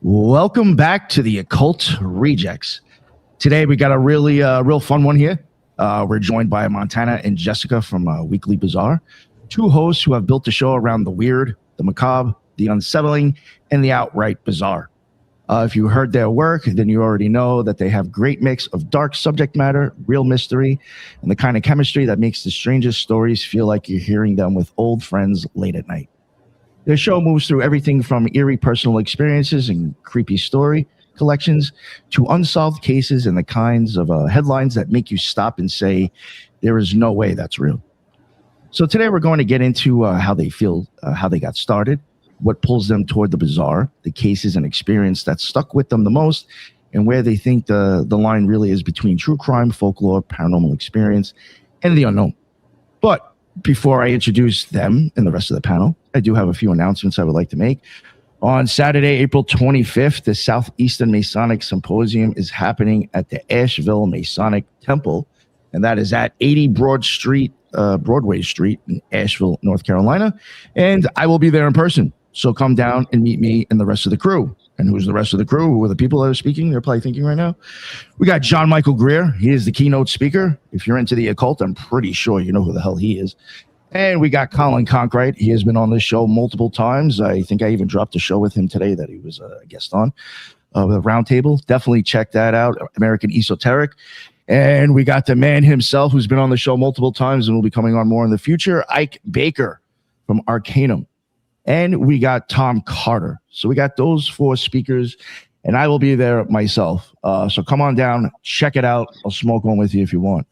Welcome back to the Occult Rejects. Today we got a really real fun one here. We're joined by Montana and Jessica from Weekly Bizarre, two hosts who have built the show around the weird, the macabre, the unsettling, and the outright bizarre. If you heard their work, then you already know that they have great mix of dark subject matter, real mystery, and the kind of chemistry that makes the strangest stories feel like you're hearing them with old friends late at night. Their show moves through everything from eerie personal experiences and creepy story collections to unsolved cases and the kinds of headlines that make you stop and say, there is no way that's real. So today we're going to get into how they feel, how they got started, what pulls them toward the bizarre, the cases and experience that stuck with them the most, and where they think the line really is between true crime, folklore, paranormal experience, and the unknown. But before I introduce them and the rest of the panel, I do have a few announcements I would like to make. On Saturday, April 25th, the Southeastern Masonic Symposium is happening at the Asheville Masonic Temple, and that is at 80 Broadway Street in Asheville, North Carolina. And I will be there in person. So come down and meet me and the rest of the crew. And who's the rest of the crew? Who are the people that are speaking? They're probably thinking right now. We got John Michael Greer. He is the keynote speaker. If you're into the occult, I'm pretty sure you know who the hell he is. And we got Colin Conkright. He has been on this show multiple times. I think I even dropped a show with him today that he was a guest on, with a roundtable. Definitely check that out, American Esoteric. And we got the man himself who's been on the show multiple times and will be coming on more in the future, Ike Baker from Arcanum. And we got Tom Carter. So we got those four speakers, and I will be there myself. So come on down, check it out. I'll smoke one with you if you want.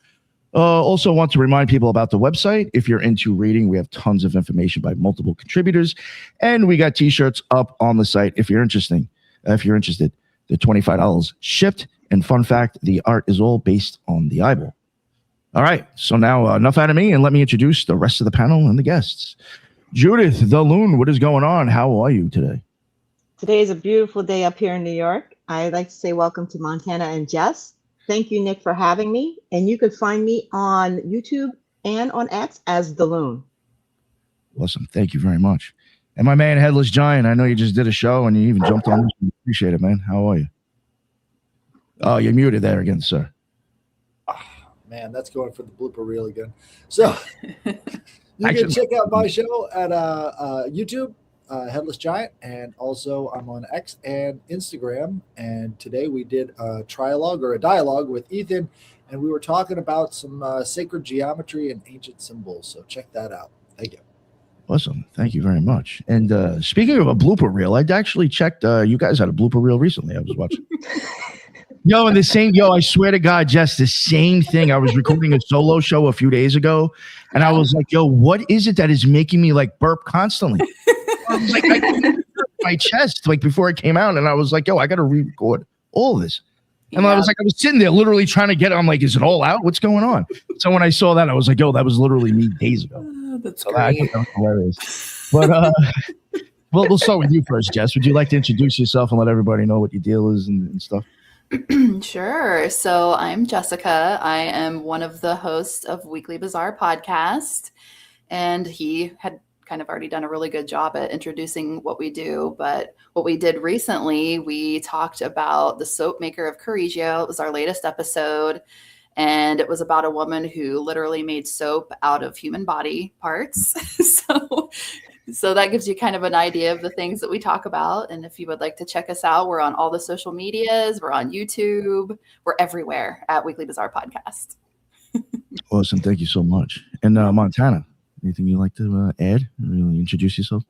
Also want to remind people about the website. If you're into reading, we have tons of information by multiple contributors, and we got t-shirts up on the site if you're interested. They're $25 shipped. And fun fact, the art is all based on the eyeball. All right, so now enough out of me, and let me introduce the rest of the panel and the guests. Judith, the Loon, what is going on? How are you today? Today is a beautiful day up here in New York. I'd like to say welcome to Montana and Jess. Thank you, Nick, for having me. And you could find me on YouTube and on X as The Loon. Awesome. Thank you very much. And my man, Headless Giant, I know you just did a show and you even jumped on this. Appreciate it, man. How are you? Oh, you're muted there again, sir. Oh, man, that's going for the blooper reel again. So you can check out my show at YouTube, Headless Giant, and also I'm on X and Instagram. And today we did a dialogue with Ethan, and we were talking about some sacred geometry and ancient symbols. So check that out. Thank you. Awesome. Thank you very much. And speaking of a blooper reel, I actually checked. You guys had a blooper reel recently. I was watching. I swear to God, Jess, the same thing. I was recording a solo show a few days ago, and I was like, what is it that is making me like burp constantly? I was like, I couldn't burp my chest like before it came out, and I was like, I got to re-record all of this. And I was sitting there literally trying to get it. I'm like, is it all out? What's going on? So when I saw that, I was like, that was literally me days ago. That's great. I think that was hilarious. But we'll start with you first, Jess. Would you like to introduce yourself and let everybody know what your deal is and stuff? Sure. So I'm Jessica. I am one of the hosts of Weekly Bizarre podcast, and he had kind of already done a really good job at introducing what we do. But what we did recently, we talked about the soap maker of Correggio. It was our latest episode, and it was about a woman who literally made soap out of human body parts. So that gives you kind of an idea of the things that we talk about. And if you would like to check us out, we're on all the social medias. We're on YouTube. We're everywhere at Weekly Bizarre Podcast. Awesome. Thank you so much. And Montana, anything you'd like to add? Really introduce yourself?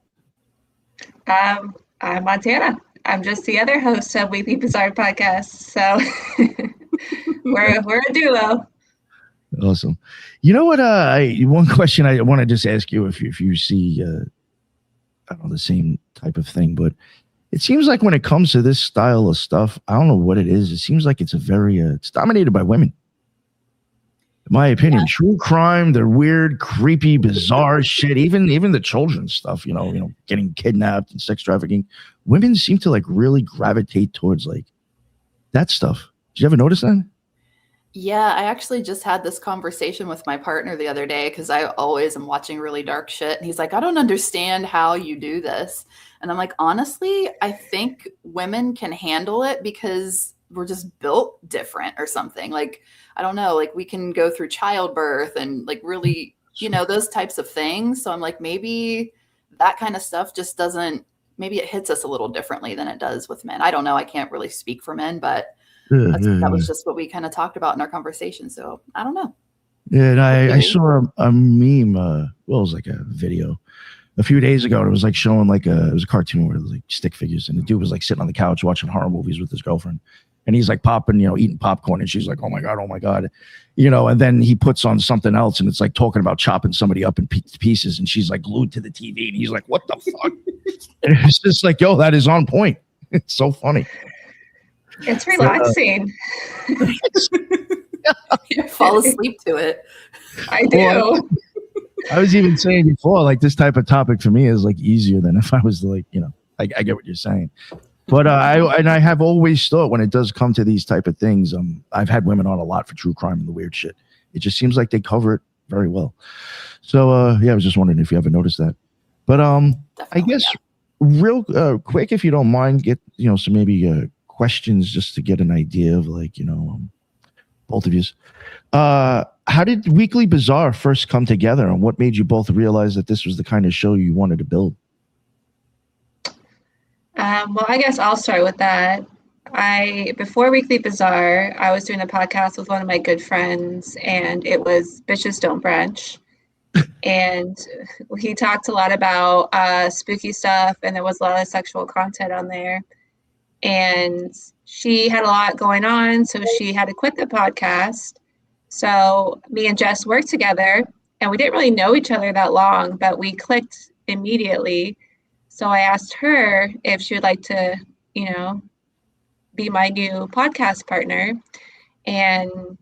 I'm Montana. I'm just the other host of Weekly Bizarre Podcast. So we're a duo. Awesome. You know what? One question I want to just ask you if you see I don't know, the same type of thing, but it seems like when it comes to this style of stuff, I don't know what it is. It seems like it's it's dominated by women. In my opinion, true crime, the weird, creepy, bizarre shit, even the children's stuff, getting kidnapped and sex trafficking. Women seem to like really gravitate towards like that stuff. Did you ever notice that? Yeah, I actually just had this conversation with my partner the other day because I always am watching really dark shit. And he's like, I don't understand how you do this. And I'm like, honestly, I think women can handle it because we're just built different or something. Like, I don't know, like we can go through childbirth and like really, those types of things. So I'm like, maybe that kind of stuff just doesn't, maybe it hits us a little differently than it does with men. I don't know. I can't really speak for men, but that was just what we kind of talked about in our conversation. So I don't know. Yeah, and I saw a meme. Well, it was like a video a few days ago. And it was like showing it was a cartoon where it was like stick figures, and the dude was like sitting on the couch watching horror movies with his girlfriend, and he's like popping, eating popcorn, and she's like, oh my god, and then he puts on something else, and it's like talking about chopping somebody up in pieces, and she's like glued to the TV, and he's like, what the fuck? And it's just like, yo, that is on point. It's so funny. It's relaxing. Fall asleep to it. I do. Well, I was even saying before, like this type of topic for me is like easier than if I was like, I get what you're saying. But I have always thought when it does come to these type of things, I've had women on a lot for true crime and the weird shit. It just seems like they cover it very well. So I was just wondering if you ever noticed that. But I guess real quick, if you don't mind, get some maybe questions just to get an idea of like both of you. How did Weekly Bazaar first come together, and what made you both realize that this was the kind of show you wanted to build? Well, I guess I'll start with that. Before Weekly Bazaar, I was doing a podcast with one of my good friends, and it was Bitches Don't Brunch. And he talked a lot about spooky stuff, and there was a lot of sexual content on there. And she had a lot going on, so she had to quit the podcast. So me and Jess worked together, and we didn't really know each other that long, but we clicked immediately. So I asked her if she would like to, be my new podcast partner. And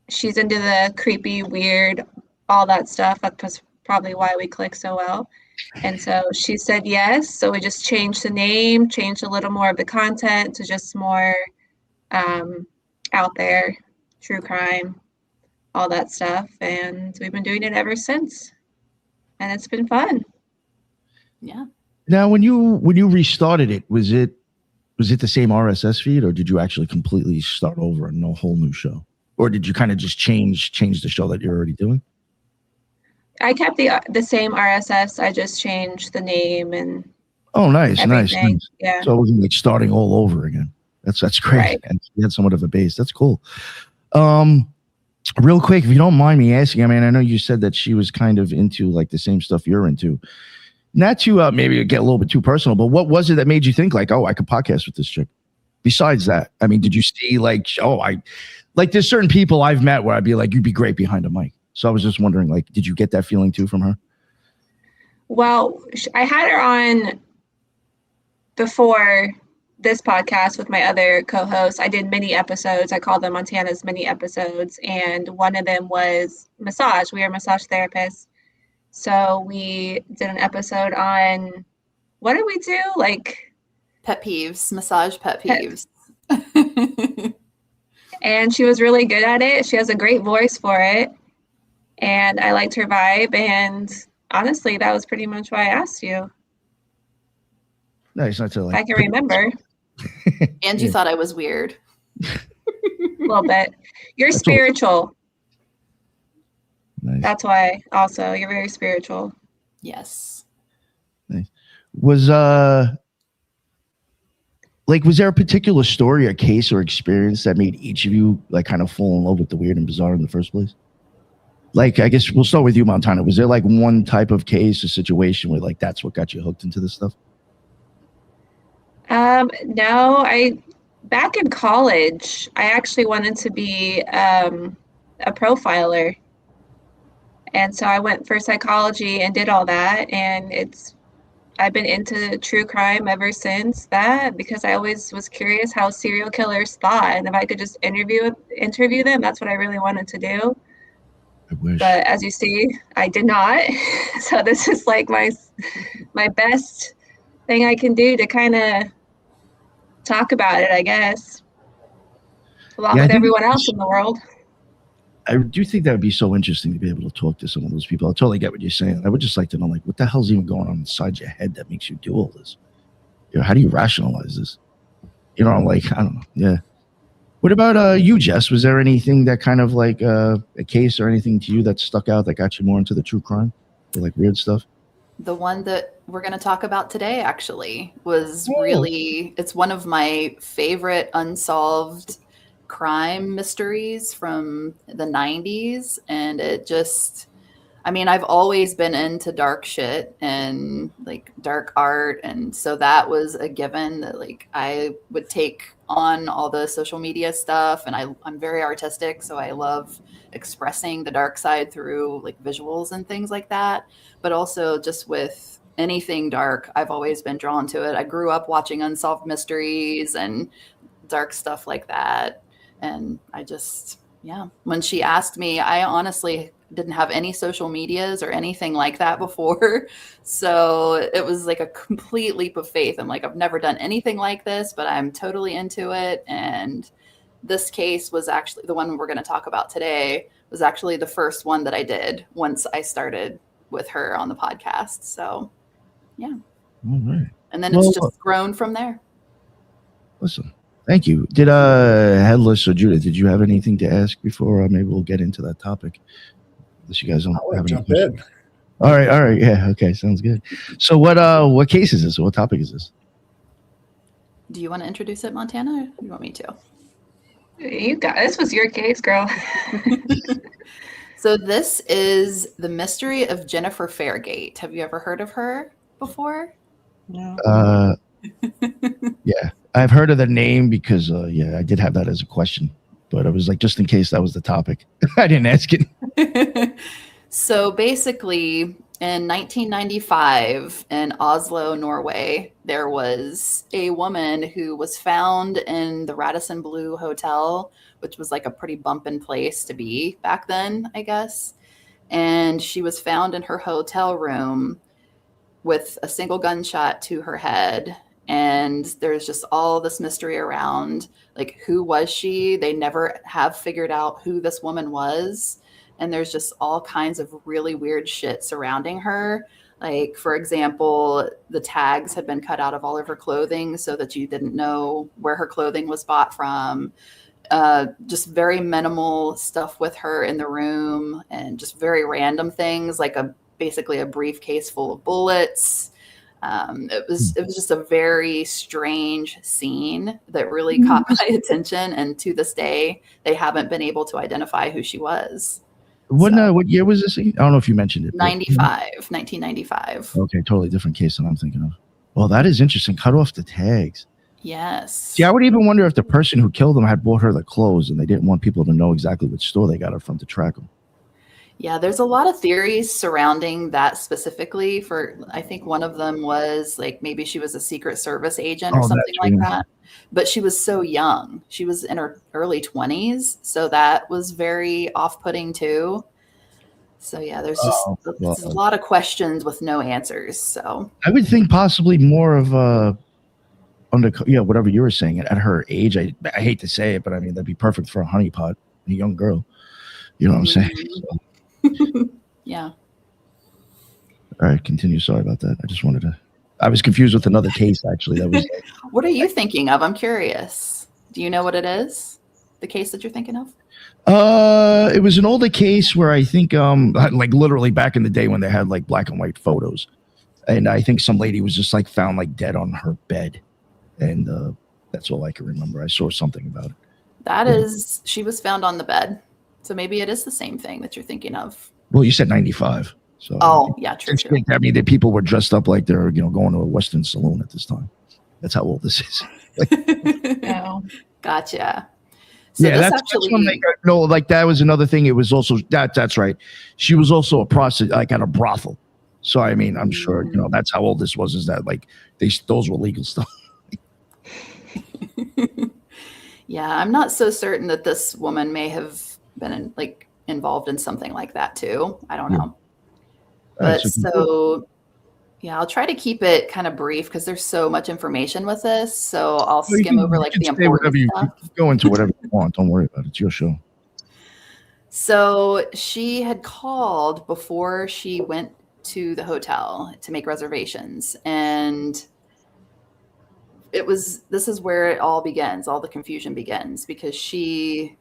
she's into the creepy, weird, all that stuff. That's probably why we click so well. And so she said yes. So we just changed the name, changed a little more of the content to just more out there, true crime, all that stuff. And we've been doing it ever since. And it's been fun. Yeah. Now, when you restarted it, was it the same RSS feed, or did you actually completely start over and a whole new show? Or did you kind of just change the show that you're already doing? I kept the same RSS. I just changed the name and nice. Yeah. So it wasn't like starting all over again. That's great. Right. And you had somewhat of a base. That's cool. Real quick, if you don't mind me asking, I mean, I know you said that she was kind of into like the same stuff you're into. Not to maybe get a little bit too personal, but what was it that made you think like, oh, I could podcast with this chick? Besides that, I mean, did you see like, there's certain people I've met where I'd be like, you'd be great behind a mic. So I was just wondering, like, did you get that feeling too from her? Well, I had her on before this podcast with my other co-hosts. I did mini episodes. I call them Montana's mini episodes. And one of them was massage. We are massage therapists. So we did an episode on, what did we do? Like pet peeves, massage pet peeves. And she was really good at it. She has a great voice for it. And I liked her vibe. And honestly, that was pretty much why I asked you. Nice. Not to like. I can remember. And you thought I was weird. A little bit. You're spiritual. Nice. That's why also you're very spiritual. Yes. Nice. Was there a particular story or case or experience that made each of you like kind of fall in love with the weird and bizarre in the first place? Like, I guess we'll start with you, Montana. Was there like one type of case or situation where like that's what got you hooked into this stuff? No, back in college, I actually wanted to be a profiler. And so I went for psychology and did all that. And I've been into true crime ever since that, because I always was curious how serial killers thought. And if I could just interview them, that's what I really wanted to do. I wish. But as you see, I did not. So this is like my best thing I can do to kind of talk about it, I guess. along Yeah, I with think everyone else in the world. I do think that would be so interesting to be able to talk to some of those people. I totally get what you're saying. I would just like to know, like, what the hell's even going on inside your head that makes you do all this? You know, how do you rationalize this? You know, like, I don't know. Yeah. What about you, Jess? Was there anything that kind of like a case or anything to you that stuck out that got you more into the true crime or like weird stuff? The one that we're going to talk about today actually was really, it's one of my favorite unsolved crime mysteries from the 90s. And it just, I mean, I've always been into dark shit and like dark art. And so that was a given that like I would take on all the social media stuff. And I'm very artistic. So I love expressing the dark side through like visuals and things like that. But also just with anything dark, I've always been drawn to it. I grew up watching Unsolved Mysteries and dark stuff like that. And I just, yeah, when she asked me, I honestly didn't have any social medias or anything like that before. So it was like a complete leap of faith. I'm like, I've never done anything like this, but I'm totally into it. And this case was actually the one we're going to talk about today was actually the first one that I did once I started with her on the podcast. So yeah. All right. And then it's just grown from there. Listen, thank you. Did Headless or Judith, did you have anything to ask before maybe we'll get into that topic? Unless you guys don't have any jump in. All right. Yeah, okay, sounds good. So what case is this? What topic is this? Do you want to introduce it, Montana, or do you want me to? You got this. Was your case, girl. So this is the mystery of Jennifer Fairgate. Have you ever heard of her before? No. Yeah, I've heard of the name because I did have that as a question, but I was like, just in case that was the topic. I didn't ask it. So basically, in 1995 in Oslo, Norway, there was a woman who was found in the Radisson Blu Hotel, which was like a pretty bumpin' place to be back then, I guess. And she was found in her hotel room with a single gunshot to her head. And there's just all this mystery around, like, who was she? They never have figured out who this woman was. And there's just all kinds of really weird shit surrounding her. Like, for example, the tags had been cut out of all of her clothing so that you didn't know where her clothing was bought from. Just very minimal stuff with her in the room and just very random things, like basically a briefcase full of bullets. It was just a very strange scene that really caught my attention. And to this day, they haven't been able to identify who she was. What year was this? I don't know if you mentioned it. 1995. Okay, totally different case than I'm thinking of. Well, that is interesting. Cut off the tags. Yes. See, I would even wonder if the person who killed them had bought her the clothes and they didn't want people to know exactly which store they got it from to track them. Yeah, there's a lot of theories surrounding that specifically. I think one of them was like maybe she was a Secret Service agent or something like that. But she was so young. She was in her early 20s. So that was very off-putting too. So yeah, there's just a lot of questions with no answers. So I would think possibly more of whatever you were saying at her age. I hate to say it, but I mean, that'd be perfect for a honeypot, a young girl. You know what I'm saying? So. Yeah. All right, continue. Sorry about that. I was confused with another case actually. That was. What are you thinking of? I'm curious. Do you know what it is? The case that you're thinking of? It was an older case where I think like literally back in the day when they had like black and white photos, and I think some lady was just like found like dead on her bed, and that's all I can remember. I saw something about it. She was found on the bed. So maybe it is the same thing that you're thinking of. Well, you said 95. So yeah, true. I mean, the people were dressed up like they're going to a Western saloon at this time. That's how old this is. Oh, gotcha. So yeah, that's when that was another thing. It was also that's right. She was also a prostitute, like at a brothel. So I mean, I'm sure that's how old this was. Is that like those were legal stuff? Yeah, I'm not so certain that this woman may have been involved in something like that too. I don't know. But Yeah, I'll try to keep it kind of brief because there's so much information with this. So I'll Well, skim over like the say important whatever you stuff. go into whatever you want. Don't worry about it. It's your show. So she had called before she went to the hotel to make reservations, and this is where it all begins. All the confusion begins because she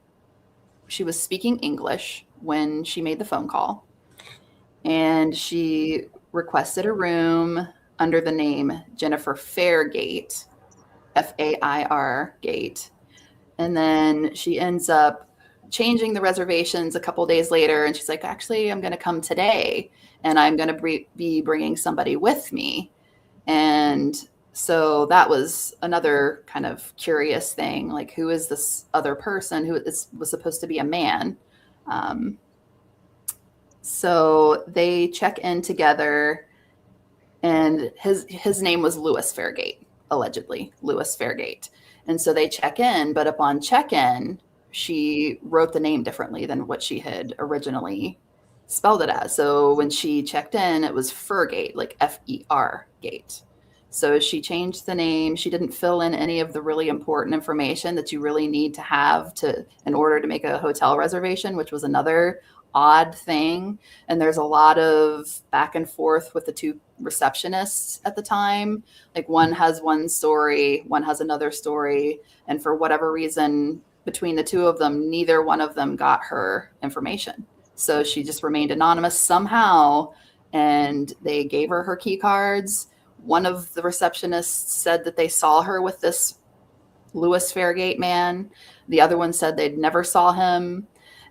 was speaking English when she made the phone call, and she requested a room under the name Jennifer Fairgate, Fair Gate. And then she ends up changing the reservations a couple days later. And she's like, actually, I'm going to come today and I'm going to be bringing somebody with me. And so that was another kind of curious thing. Like, who is this other person who was supposed to be a man? So they check in together, and his name was Louis Fairgate, allegedly Louis Fairgate. And so they check in, but upon check-in, she wrote the name differently than what she had originally spelled it as. So when she checked in, it was Fergate, like F-E-R Gate. So she changed the name. She didn't fill in any of the really important information that you really need to have in order to make a hotel reservation, which was another odd thing. And there's a lot of back and forth with the two receptionists at the time. Like, one has one story, one has another story. And for whatever reason, between the two of them, neither one of them got her information. So she just remained anonymous somehow. And they gave her key cards. One of the receptionists said that they saw her with this Louis Fairgate man. The other one said they'd never saw him.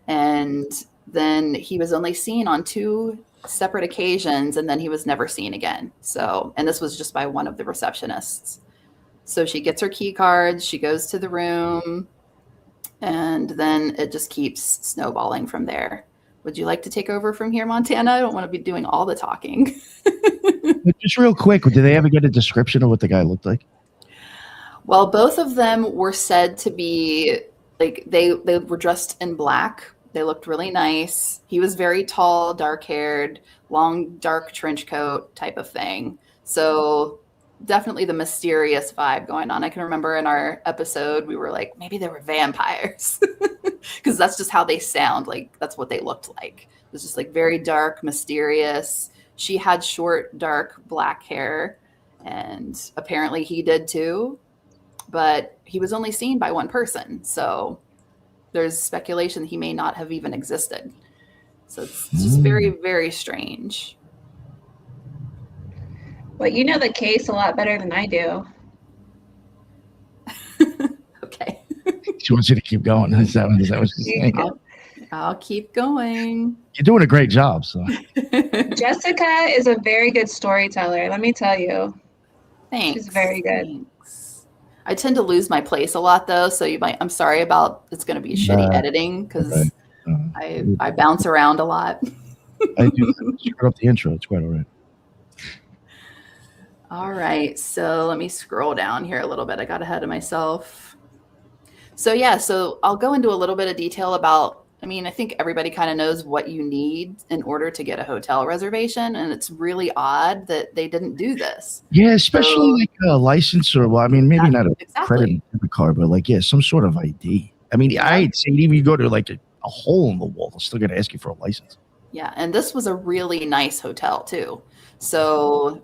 And then he was only seen on 2 separate occasions, and then he was never seen again. So, and this was just by one of the receptionists. So she gets her key cards, she goes to the room, and then it just keeps snowballing from there. Would you like to take over from here, Montana? I don't want to be doing all the talking. Just real quick, did they ever get a description of what the guy looked like? Well, both of them were said to be like, they were dressed in black. They looked really nice. He was very tall, dark-haired, long, dark trench coat type of thing. So definitely the mysterious vibe going on. I can remember in our episode, we were like, maybe they were vampires, because that's just how they sound. Like, that's what they looked like. It was just like very dark, mysterious. She had short, dark, black hair, and apparently he did too, but he was only seen by one person. So there's speculation he may not have even existed. So it's just very, very strange. Well, you know the case a lot better than I do. Okay. She wants you to keep going. Is that what she's saying? I'll keep going. You're doing a great job. So Jessica is a very good storyteller, let me tell you. Thanks. She's very good. Thanks. I tend to lose my place a lot, though, so I'm sorry about, it's going to be shitty editing, because I bounce around a lot. I do screw up the intro. It's quite all right. All right, so let me scroll down here a little bit. I got ahead of myself. So yeah, so I'll go into a little bit of detail about, I think everybody kind of knows what you need in order to get a hotel reservation, and it's really odd that they didn't do this. Yeah, especially like a license, or maybe not a credit card, but some sort of ID. I'd say even you go to like a hole in the wall, they're still going to ask you for a license. Yeah, and this was a really nice hotel too. So,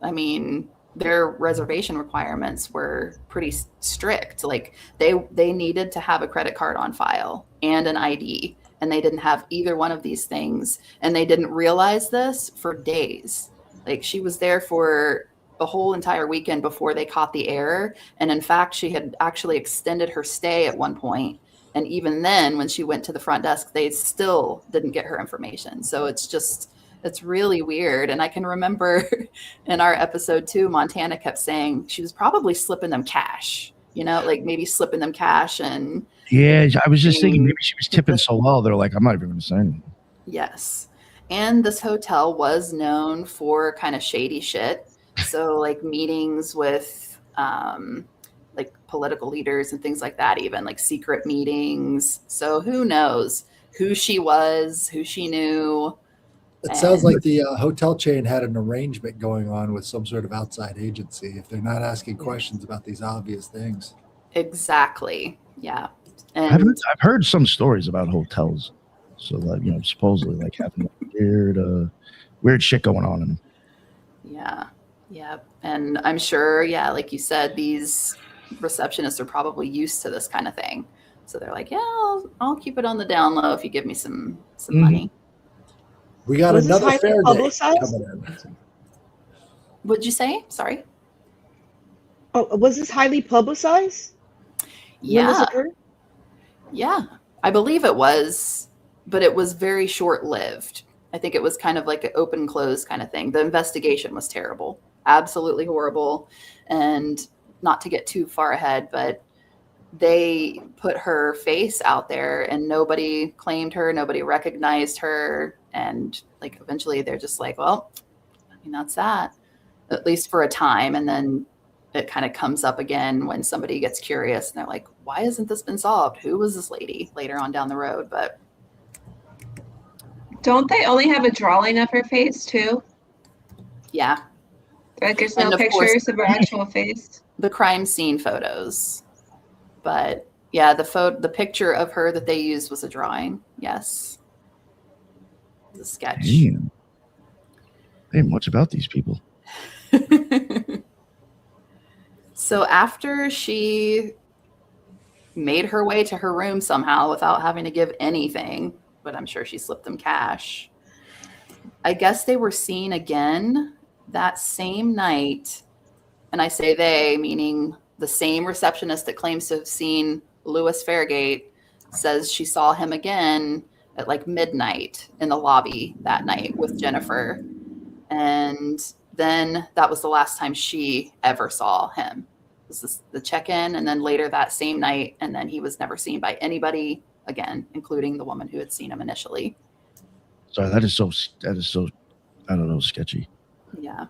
their reservation requirements were pretty strict. Like, they needed to have a credit card on file and an ID, and they didn't have either one of these things. And they didn't realize this for days. Like, she was there for a whole entire weekend before they caught the error. And in fact, she had actually extended her stay at one point. And even then, when she went to the front desk, they still didn't get her information. So it's really weird. And I can remember in our episode 2, Montana kept saying she was probably slipping them cash, like maybe slipping them cash. And yeah, I was just thinking maybe she was tipping so well, they're like, I'm not even going to say anything. Yes. And this hotel was known for kind of shady shit. So like meetings with like political leaders and things like that, even like secret meetings. So who knows who she was, who she knew. It sounds like the hotel chain had an arrangement going on with some sort of outside agency if they're not asking questions about these obvious things. Exactly. Yeah. I've And heard some stories about hotels, so like supposedly like having weird shit going on in them. yeah. Yeah. And I'm sure, like you said, these receptionists are probably used to this kind of thing. So they're like, I'll keep it on the down low if you give me some money. We got Was this another highly Fairgate publicized? coming in. What'd you say? Sorry. Oh, was this highly publicized? When this Yeah. occurred? Yeah. I believe it was, but it was very short lived. I think it was kind of like an open close kind of thing. The investigation was terrible, absolutely horrible. And not to get too far ahead, but they put her face out there and nobody claimed her, nobody recognized her. And like eventually they're just like, well, I mean, that's that, at least for a time. And then it kind of comes up again when somebody gets curious and they're like, why hasn't this been solved? Who was this lady later on down the road? But Don't they only have a drawing of her face too? yeah, Like there's And no of course- pictures of her actual face? the crime scene photos. But yeah, the picture of her that they used was a drawing. Yes. The sketch. Damn. Ain't much about these people. So after she made her way to her room somehow without having to give anything, but I'm sure she slipped them cash, I guess they were seen again that same night. And I say they, meaning the same receptionist that claims to have seen Louis Fairgate says she saw him again at like midnight in the lobby that night with Jennifer. And then that was the last time she ever saw him. This is the check-in, and then later that same night, and then he was never seen by anybody again, including the woman who had seen him initially. Sorry, that is so I don't know, sketchy. Yeah.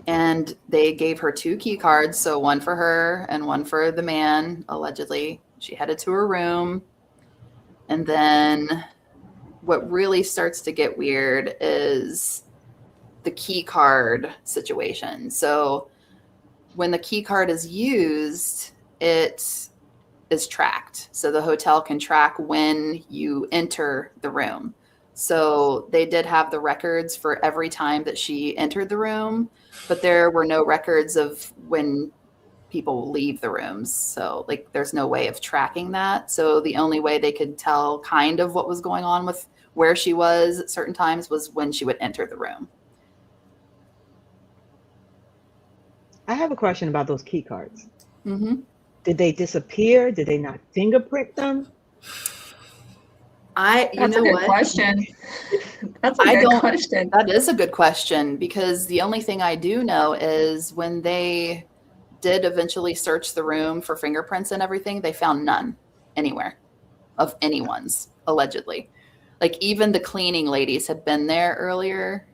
And they gave her 2 key cards, so one for her and one for the man, allegedly. She headed to her room. And then what really starts to get weird is the key card situation. So when the key card is used, it is tracked. So the hotel can track when you enter the room. So they did have the records for every time that she entered the room, but there were no records of when people leave the rooms. So like there's no way of tracking that. So the only way they could tell kind of what was going on with where she was at certain times was when she would enter the room. I have a question about those key cards. Mm-hmm. Did they disappear? Did they not fingerprint them? That's a good question. That's a good question. That is a good question, because the only thing I do know is when they did eventually search the room for fingerprints and everything, they found none anywhere of anyone's, allegedly. Like even the cleaning ladies had been there earlier,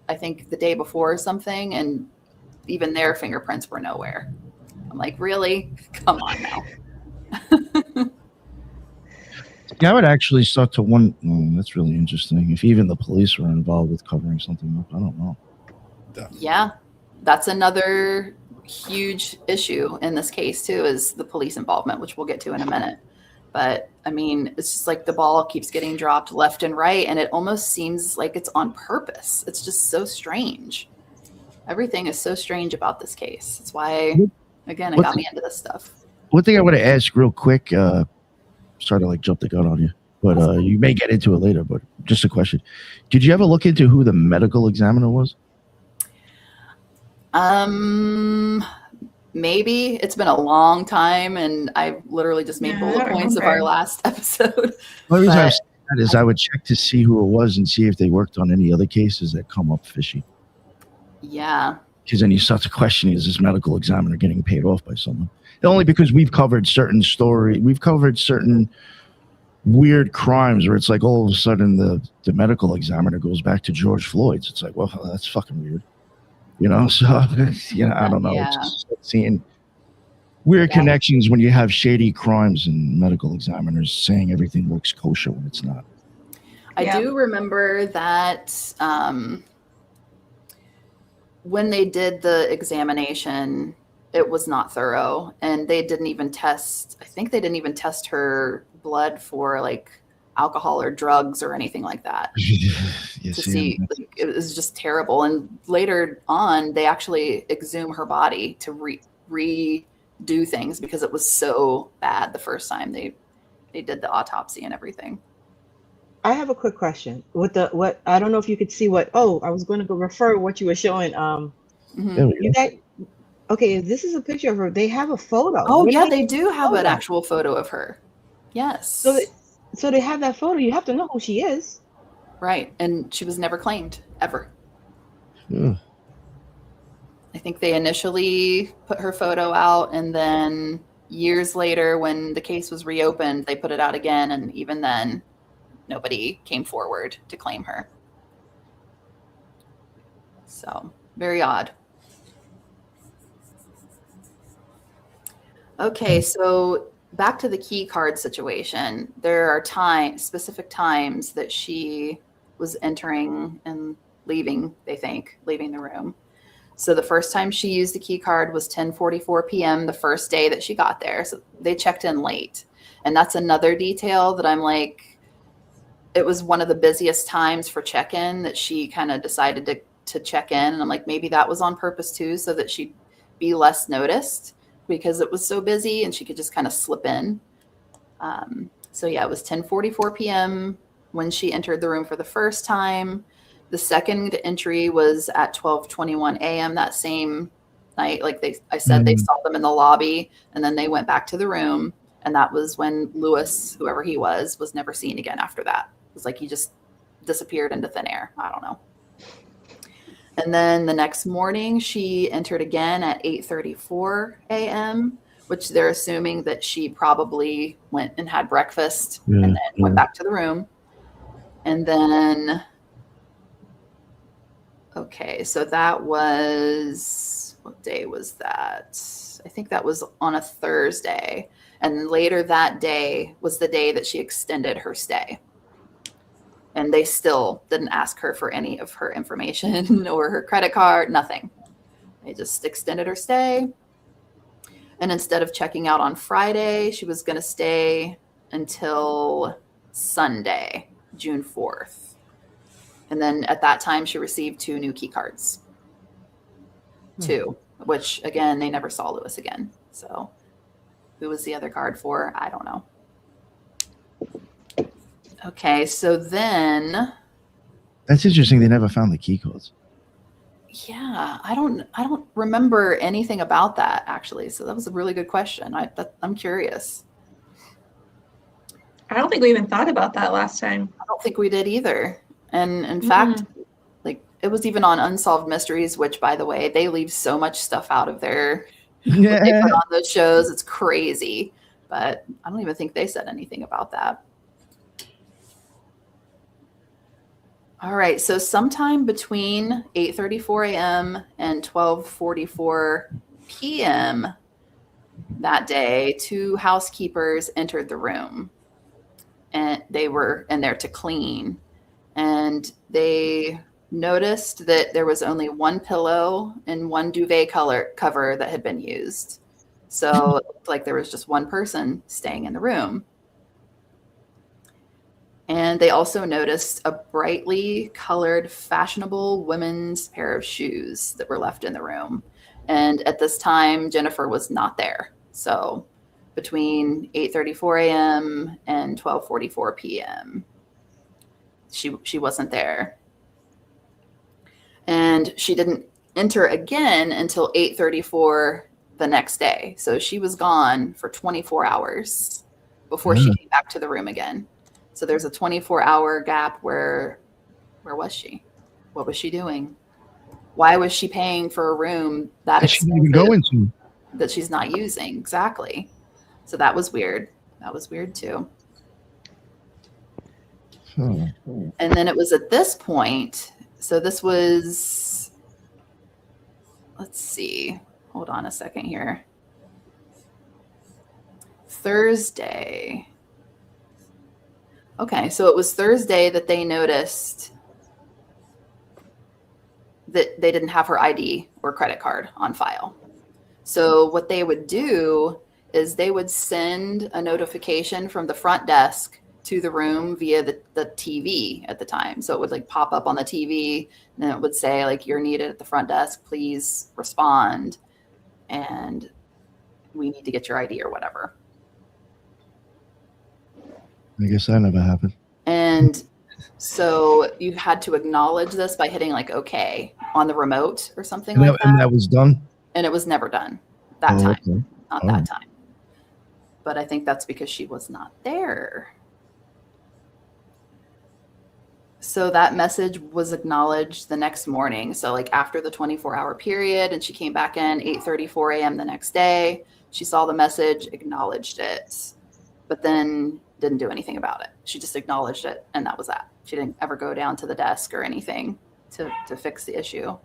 I think the day before or something, and even their fingerprints were nowhere. I'm like, really? Come on now. Yeah, I would actually start to wonder. That's really interesting. If even the police were involved with covering something up, I don't know. Yeah, that's another huge issue in this case too, is the police involvement, which we'll get to in a minute. But I mean, it's just like the ball keeps getting dropped left and right, and it almost seems like it's on purpose. It's just so strange. Everything is so strange about this case. That's why, again, it got me into this stuff. One thing I want to ask real quick, sorry to like jump the gun on you, but you may get into it later, but just a question. Did you ever look into who the medical examiner was? Maybe. It's been a long time, and I literally just made bullet points of our last episode. The reason I say that is I would check to see who it was and see if they worked on any other cases that come up fishy. Yeah. Because then you start to question, is this medical examiner getting paid off by someone? Only because we've covered certain weird crimes where it's like all of a sudden the medical examiner goes back to George Floyd's. It's like, well, that's fucking weird. So, I don't know. Yeah. It's just seeing weird connections when you have shady crimes and medical examiners saying everything looks kosher when it's not. I do remember that when they did the examination, it was not thorough, and they didn't even test. I think they didn't even test her blood for like alcohol or drugs or anything like that to see. Like, it was just terrible. And later on, they actually exhume her body to redo things because it was so bad the first time they did the autopsy and everything. I have a quick question. What I don't know if you could see what. Oh, I was going to go refer what you were showing. You guys. Okay, this is a picture of her. They have a photo. Oh yeah, they do have an actual photo of her. Yes. So they have that photo. You have to know who she is. Right, and she was never claimed ever. Yeah. I think they initially put her photo out, and then years later, when the case was reopened, they put it out again, and even then, nobody came forward to claim her. So, very odd. Okay, so back to the key card situation. There are specific times that she was entering and leaving, they think, leaving the room. So the first time she used the key card was 10:44 p.m. the first day that she got there. So they checked in late. And that's another detail that I'm like, it was one of the busiest times for check-in that she kind of decided to check in. And I'm like, maybe that was on purpose too, so that she'd be less noticed because it was so busy and she could just kind of slip in. So yeah, it was 10:44 p.m. when she entered the room for the first time. The second entry was at 12:21 a.m. that same night. Like I said, they saw them in the lobby and then they went back to the room. And that was when Lewis, whoever he was never seen again after that. It was like he just disappeared into thin air. I don't know. And then the next morning, she entered again at 8:34 a.m., which they're assuming that she probably went and had breakfast and then went back to the room. And then, okay, so that was, what day was that? I think that was on a Thursday. And later that day was the day that she extended her stay. And they still didn't ask her for any of her information or her credit card, nothing. They just extended her stay. And instead of checking out on Friday, she was going to stay until Sunday, June 4th. And then at that time, she received 2 new key cards. 2, which, again, they never saw Lewis again. So who was the other card for? I don't know. Okay, so then That's interesting. They never found the key codes. Yeah, I don't remember anything about that actually. So that was a really good question. I'm curious. I don't think we even thought about that last time. I don't think we did either. And in fact, like it was even on Unsolved Mysteries, which by the way, they leave so much stuff out of their what they put on those shows. It's crazy. But I don't even think they said anything about that. All right, so sometime between 8:34 a.m. and 12:44 p.m. that day, 2 housekeepers entered the room, and they were in there to clean. And they noticed that there was only 1 pillow and 1 duvet cover that had been used. So it looked like there was just 1 person staying in the room. And they also noticed a brightly colored, fashionable women's pair of shoes that were left in the room. And at this time, Jennifer was not there. So between 8:34 a.m. and 12:44 p.m., she wasn't there. And she didn't enter again until 8:34 the next day. So she was gone for 24 hours before she came back to the room again. So there's a 24-hour gap where was she? What was she doing? Why was she paying for a room that she didn't even go into that she's not using? Exactly. So that was weird. That was weird too. And then it was at this point. So this was, let's see. Hold on a second here. Thursday. Okay, so it was Thursday that they noticed that they didn't have her ID or credit card on file. So what they would do is they would send a notification from the front desk to the room via the TV at the time. So it would like pop up on the TV, and then it would say like, you're needed at the front desk, please respond, and we need to get your ID or whatever. I guess that never happened. And so you had to acknowledge this by hitting like OK on the remote or something like that. And that was done? And it was never done that time. Okay. Not that time. But I think that's because she was not there. So that message was acknowledged the next morning. So like after the 24-hour period, and she came back in 8:34 a.m. the next day, she saw the message, acknowledged it, but then didn't do anything about it. She just acknowledged it, and that was that. She didn't ever go down to the desk or anything to fix the issue.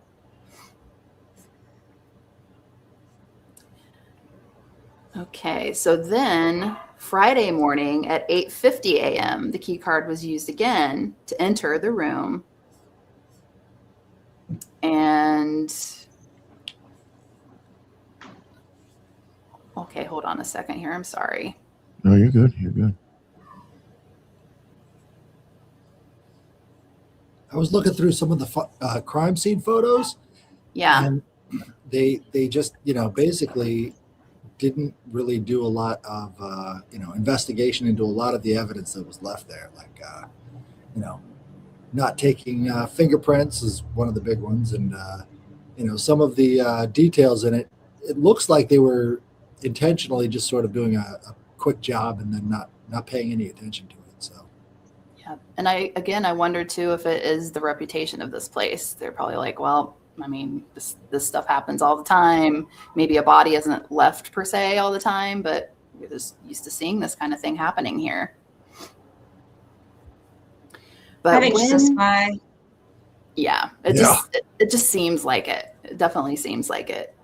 Okay, so then Friday morning at 8:50 a.m., the key card was used again to enter the room. And okay, hold on a second here. I'm sorry. No, you're good. You're good. I was looking through some of the crime scene photos. Yeah. And they just, basically didn't really do a lot of, investigation into a lot of the evidence that was left there. Like, not taking fingerprints is one of the big ones. And, some of the details in it, it looks like they were intentionally just sort of doing a quick job and then not paying any attention to it. So. Yeah. And I wonder too if it is the reputation of this place. They're probably like, well, I mean, this stuff happens all the time. Maybe a body isn't left per se all the time, but we're just used to seeing this kind of thing happening here. But I think she's a spy. Yeah, it just seems like it. It definitely seems like it.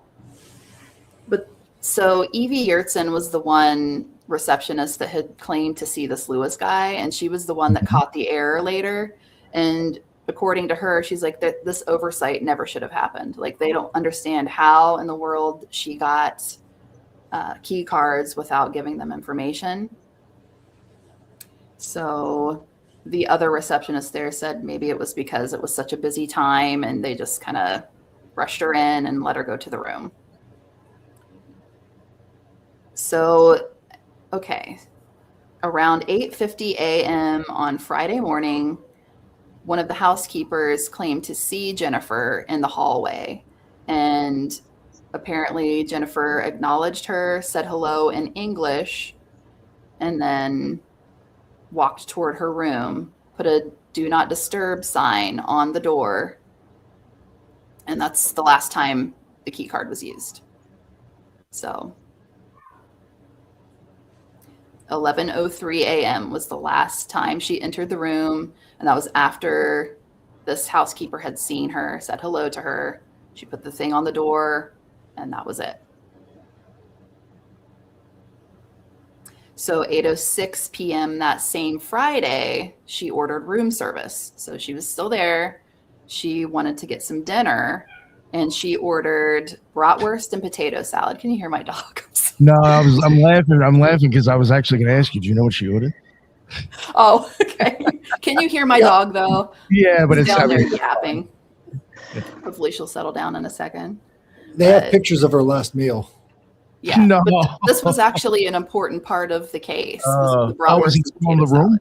But so Evie Yurtsin was the one receptionist that had claimed to see this Lewis guy, and she was the one that caught the error later. And according to her, she's like, this oversight never should have happened. Like, they don't understand how in the world she got key cards without giving them information. So the other receptionist there said maybe it was because it was such a busy time and they just kind of rushed her in and let her go to the room. So, okay, around 8:50 a.m. on Friday morning, one of the housekeepers claimed to see Jennifer in the hallway, and apparently Jennifer acknowledged her, said hello in English, and then walked toward her room, put a do not disturb sign on the door, and that's the last time the key card was used. So 11:03 a.m. was the last time she entered the room, and that was after this housekeeper had seen her, said hello to her. She put the thing on the door, and that was it. So 8:06 p.m. that same Friday, she ordered room service. So she was still there. She wanted to get some dinner, and she ordered bratwurst and potato salad. Can you hear my dog? No, I'm laughing. I'm laughing because I was actually going to ask you. Do you know what she ordered? Oh, okay. Can you hear my dog though? Yeah, but She's it's down there yapping. Hopefully she'll settle down in a second. They have pictures of her last meal. Yeah, no. But this was actually an important part of the case. Was the Was he still in the room?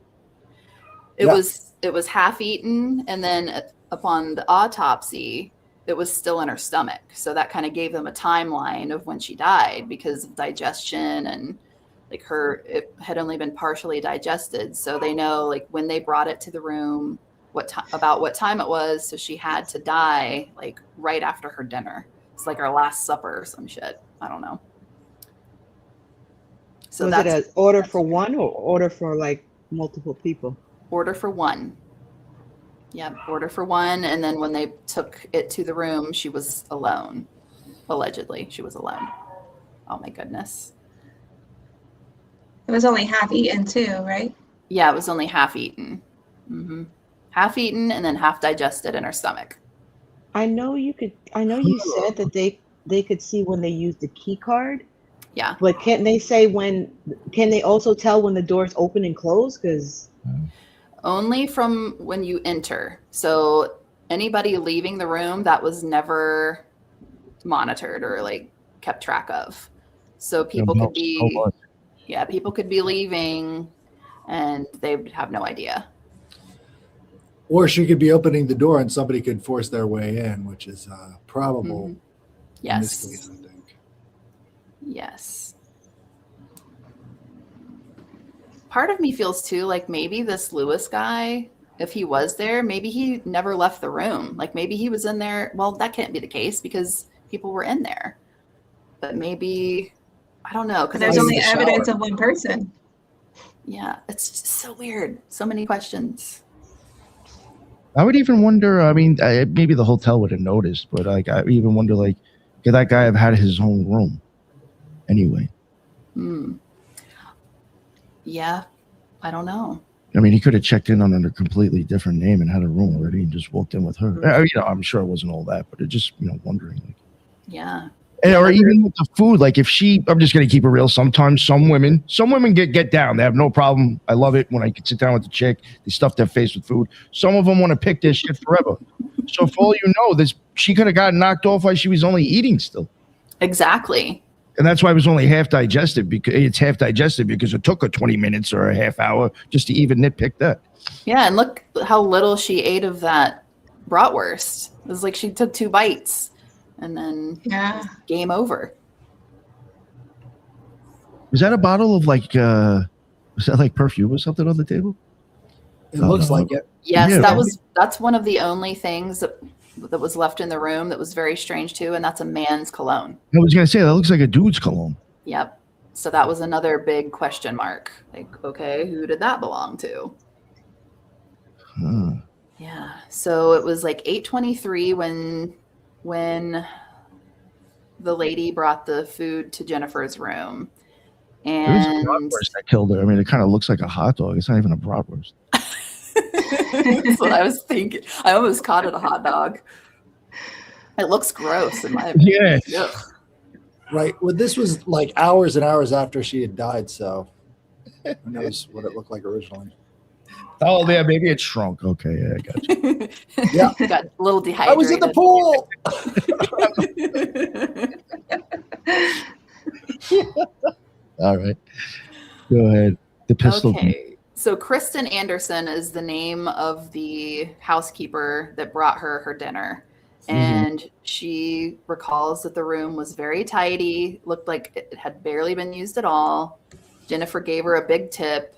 It was half eaten, and then upon the autopsy, it was still in her stomach. So that kind of gave them a timeline of when she died because of digestion, and like it had only been partially digested. So they know like when they brought it to the room, about what time it was. So she had to die like right after her dinner. It's like her last supper or some shit. I don't know. So was it an order for one or order for like multiple people? Order for one. Yeah, order for one. And then when they took it to the room, she was alone. Allegedly, she was alone. Oh my goodness. It was only half eaten too, right? Yeah, it was only half eaten. Mm-hmm. Half eaten and then half digested in her stomach. I know you said that they could see when they used the key card. Yeah. But can they also tell when the doors open and close? Because only from when you enter. So anybody leaving the room, that was never monitored or like kept track of. So people could be leaving and they would have no idea. Or she could be opening the door and somebody could force their way in, which is probable. Mm-hmm. Yes. In this case, I think. Yes. Part of me feels too like maybe this Lewis guy, if he was there, maybe he never left the room. Like maybe he was in there. Well, that can't be the case because people were in there. But maybe, I don't know. Because there's only evidence of one person. Yeah, it's just so weird. So many questions. I would even wonder, I mean, maybe the hotel would have noticed, but like, I even wonder, like, could that guy have had his own room anyway? Yeah, I don't know. I mean, he could have checked in on a completely different name and had a room already and just walked in with her. I'm sure it wasn't all that, but it just, wondering. Like, yeah. Or even with the food, like if I'm just going to keep it real. Sometimes some women get down. They have no problem. I love it when I can sit down with the chick. They stuff their face with food. Some of them want to pick their shit forever. So for all you know, she could have gotten knocked off while she was only eating still. Exactly. And that's why it was only half digested, because it took her 20 minutes or a half hour just to even nitpick that. Yeah, and look how little she ate of that bratwurst. It was like she took 2 bites. And then game over. Was that a bottle of was that like perfume or something on the table? It looks like it. Yes, yeah, that's one of the only things that was left in the room that was very strange too, and that's a man's cologne. I was gonna say that looks like a dude's cologne. Yep. So that was another big question mark. Like, okay, who did that belong to? Yeah. So it was like 8:23 when the lady brought the food to Jennifer's room. And it was a bratwurst that killed her. I mean, it kind of looks like a hot dog. It's not even a bratwurst. That's what I was thinking. I almost called it a hot dog. It looks gross in my opinion. Yeah. Right. Well, this was like hours and hours after she had died, so who knows what it looked like originally. Oh, yeah, maybe it shrunk. Okay, yeah, I got you. Yeah. Got a little dehydrated. I was in the pool. All right. Go ahead. The pistol. Okay. So Kristen Anderson is the name of the housekeeper that brought her dinner. And she recalls that the room was very tidy, looked like it had barely been used at all. Jennifer gave her a big tip.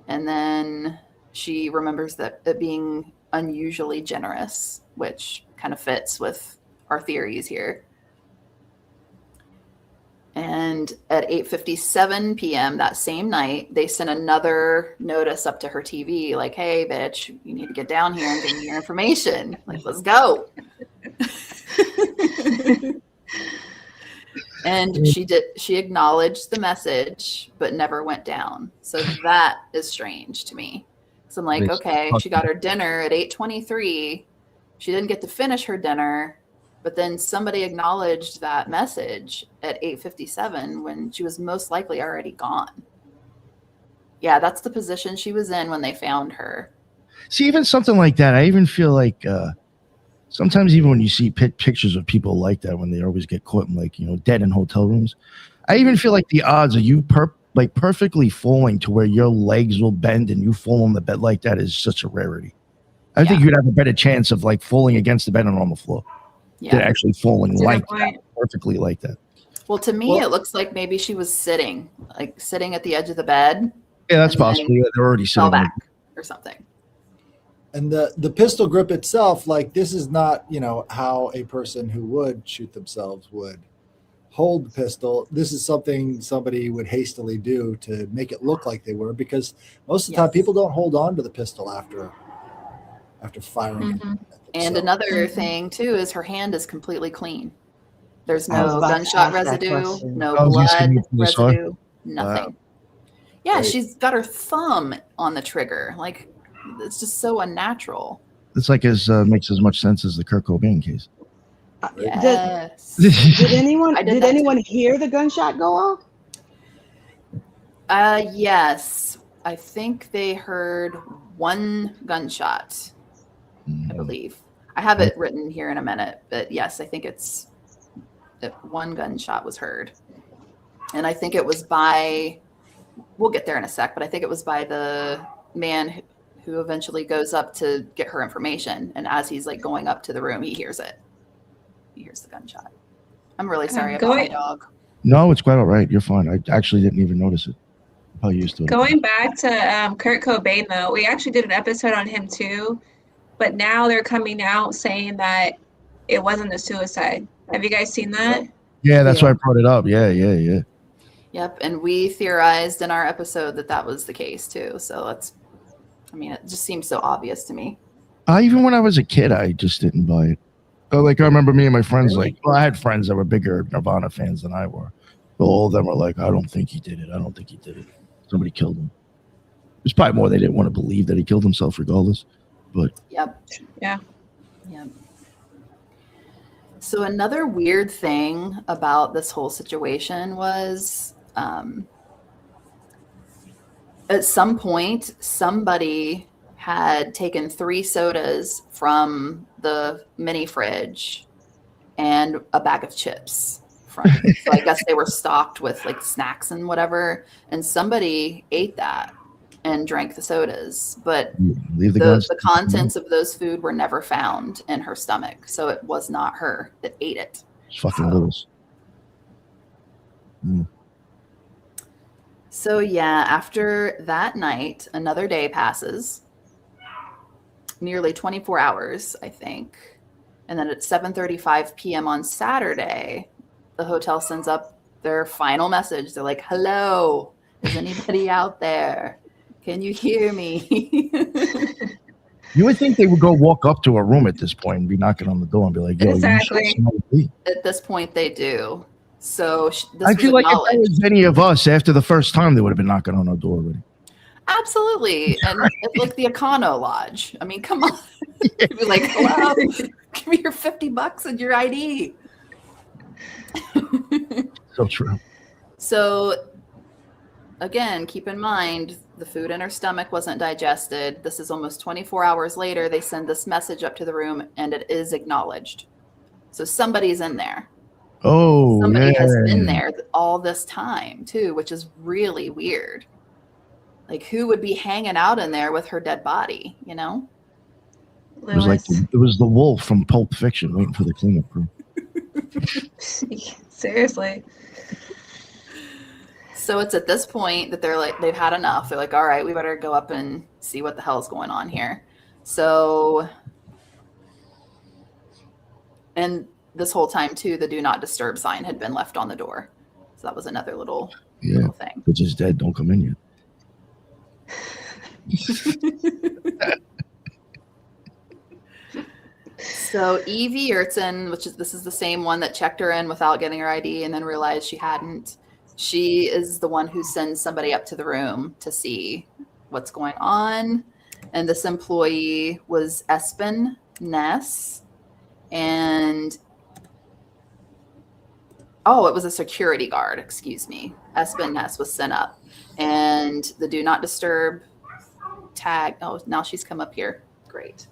And then she remembers that it being unusually generous, which kind of fits with our theories here. And at 8:57 p.m. that same night, they sent another notice up to her TV like, hey, bitch, you need to get down here and give me your information. Like, let's go. And she acknowledged the message, but never went down. So that is strange to me. So I'm like, okay, she got her dinner at 8:23. She didn't get to finish her dinner, but then somebody acknowledged that message at 8:57 when she was most likely already gone. Yeah, that's the position she was in when they found her. See, even something like that, I even feel like sometimes even when you see pictures of people like that, when they always get caught in dead in hotel rooms, I even feel like the odds of you perfectly falling to where your legs will bend and you fall on the bed like that is such a rarity. I think you'd have a better chance of falling against the bed and on the floor than actually falling that, perfectly like that. Well, to me, it looks like maybe she was sitting at the edge of the bed. Yeah, that's possible. Yeah, they're already sitting back or something. And the pistol grip itself, this is not, how a person who would shoot themselves would hold the pistol. This is something somebody would hastily do to make it look like they were, because most of the time people don't hold on to the pistol after firing it. And another thing too is her hand is completely clean. There's no gunshot residue, no blood residue, nothing. Yeah, Right. she's got her thumb on the trigger. Like, it's just so unnatural. It's like makes as much sense as the Kurt Cobain case. Yes. Did anyone I did that too. hear the gunshot go off? Yes. I think they heard one gunshot, I believe. I have it written here in a minute, but yes, I think it's that one gunshot was heard. And I think it was by, we'll get there in a sec, but I think it was by the man who eventually goes up to get her information. And as he's like going up to the room, he hears it. He hears the gunshot. I'm really sorry about my dog. No, it's quite all right. You're fine. I actually didn't even notice it. How used to it. Going back to Kurt Cobain, though, we actually did an episode on him too, but now they're coming out saying that it wasn't a suicide. Have you guys seen that? Yeah, that's why I brought it up. Yeah. Yep, and we theorized in our episode that was the case too. So it just seems so obvious to me. Even when I was a kid, I just didn't buy it. Like, I remember me and my friends, I had friends that were bigger Nirvana fans than I were. All of them were like, I don't think he did it. I don't think he did it. Somebody killed him. It's probably more they didn't want to believe that he killed himself regardless. But Yep. So another weird thing about this whole situation was at some point, somebody had taken 3 sodas from the mini fridge and a bag of chips. So I guess they were stocked with like snacks and whatever. And somebody ate that and drank the sodas. But the contents of those food were never found in her stomach. So it was not her that ate it. It's fucking littles. So yeah, after that night, another day passes. Nearly 24 hours, I think. And then at 7:35 p.m. on Saturday, the hotel sends up their final message. They're like, hello, is anybody out there? Can you hear me? You would think they would go walk up to a room at this point and be knocking on the door and be like, yo, exactly. At this point, they do. So I feel like if that was any of us after the first time, they would have been knocking on our door already. Absolutely. And like the Econo Lodge. I mean, come on. You'd be like, hello, give me your $50 and your ID. So true. So again, keep in mind, the food in her stomach wasn't digested. This is almost 24 hours later. They send this message up to the room and it is acknowledged. So somebody's in there. Oh, somebody has been there all this time too, which is really weird. Like, who would be hanging out in there with her dead body, you know? It was like it was the wolf from Pulp Fiction waiting for the cleanup crew. Seriously. So it's at this point that they're like, they've had enough. They're like, all right, we better go up and see what the hell's going on here. So, and this whole time too, the do not disturb sign had been left on the door. So that was another little thing. Which is dead. Don't come in yet. So Evie Yurtsin, this is the same one that checked her in without getting her ID and then realized she hadn't. She is the one who sends somebody up to the room to see what's going on. And this employee was Espionage, and it was a security guard, excuse me. Espionage was sent up, and the do not disturb tag. Oh, now she's come up here. Great.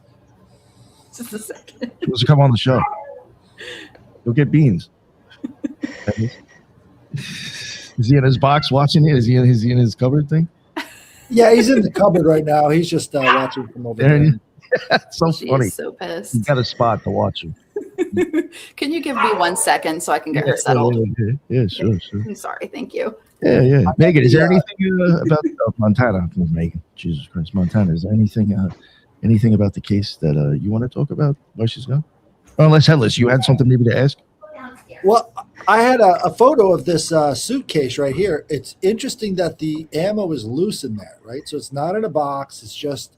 Just a second. She wants to come on the show. Go get beans. Is he in his box watching it? Is he in his cupboard thing? Yeah, he's in the cupboard right now. He's just watching from over there. That's so funny. So pissed. He's got a spot to watch him. Can you give me 1 second so I can get her settled? Yeah, sure. I'm sorry. Thank you. Yeah. Megan, is there anything about Montana? Megan, Jesus Christ, Montana. Is there anything about the case that you want to talk about while she's gone? Unless Headless, you had something maybe to ask? Well, I had a photo of this suitcase right here. It's interesting that the ammo is loose in there, right? So it's not in a box. It's just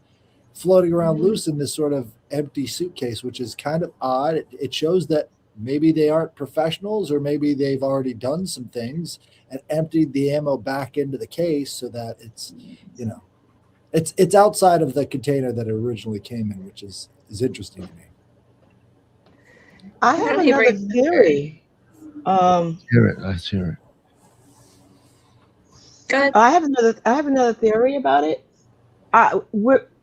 floating around loose in this sort of empty suitcase, which is kind of odd. It shows that maybe they aren't professionals, or maybe they've already done some things and emptied the ammo back into the case so that it's, you know, it's outside of the container that it originally came in, which is interesting to me. I have another theory. Let's hear it. Good. I have another theory about it.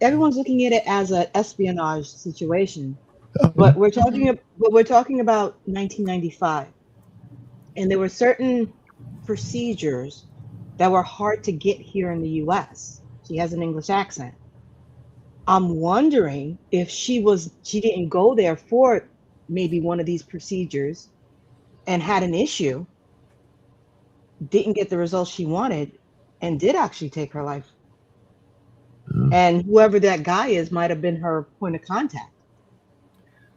Everyone's looking at it as an espionage situation, but we're talking about 1995, and there were certain procedures that were hard to get here in the U.S. She has an English accent. I'm wondering if she didn't go there for maybe one of these procedures and had an issue, didn't get the results she wanted, and did actually take her life. And whoever that guy is might have been her point of contact.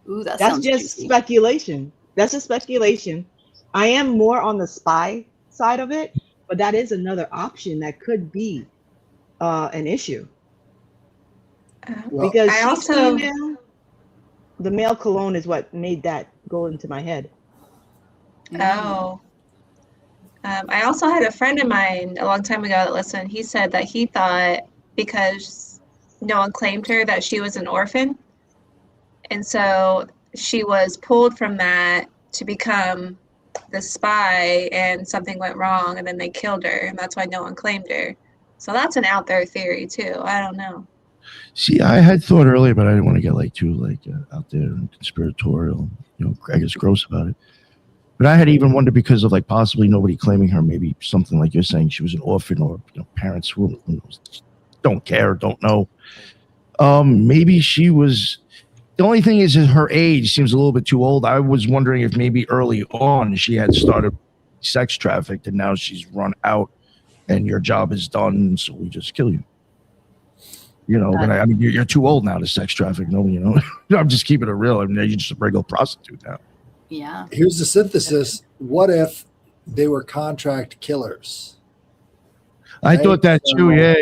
Ooh, that's just juicy. speculation. That's just speculation. I am more on the spy side of it, but that is another option that could be an issue. Because the male cologne is what made that go into my head. Oh. I also had a friend of mine a long time ago that listened. He said that he thought because no one claimed her that she was an orphan. And so she was pulled from that to become the spy, and something went wrong and then they killed her. And that's why no one claimed her. So that's an out there theory too. I don't know. See, I had thought earlier, but I didn't want to get too out there and conspiratorial, I guess gross about it. But I had even wondered because of possibly nobody claiming her, maybe something like you're saying, she was an orphan, or parents who don't care, don't know. Maybe she was. The only thing is her age seems a little bit too old. I was wondering if maybe early on she had started sex trafficked and now she's run out, and your job is done, so we just kill you. But I mean, you're too old now to sex traffic. Nobody, I'm just keeping it real. I mean, you're just a regular prostitute now. Yeah. Here's the synthesis. What if they were contract killers? I thought that too. Yeah.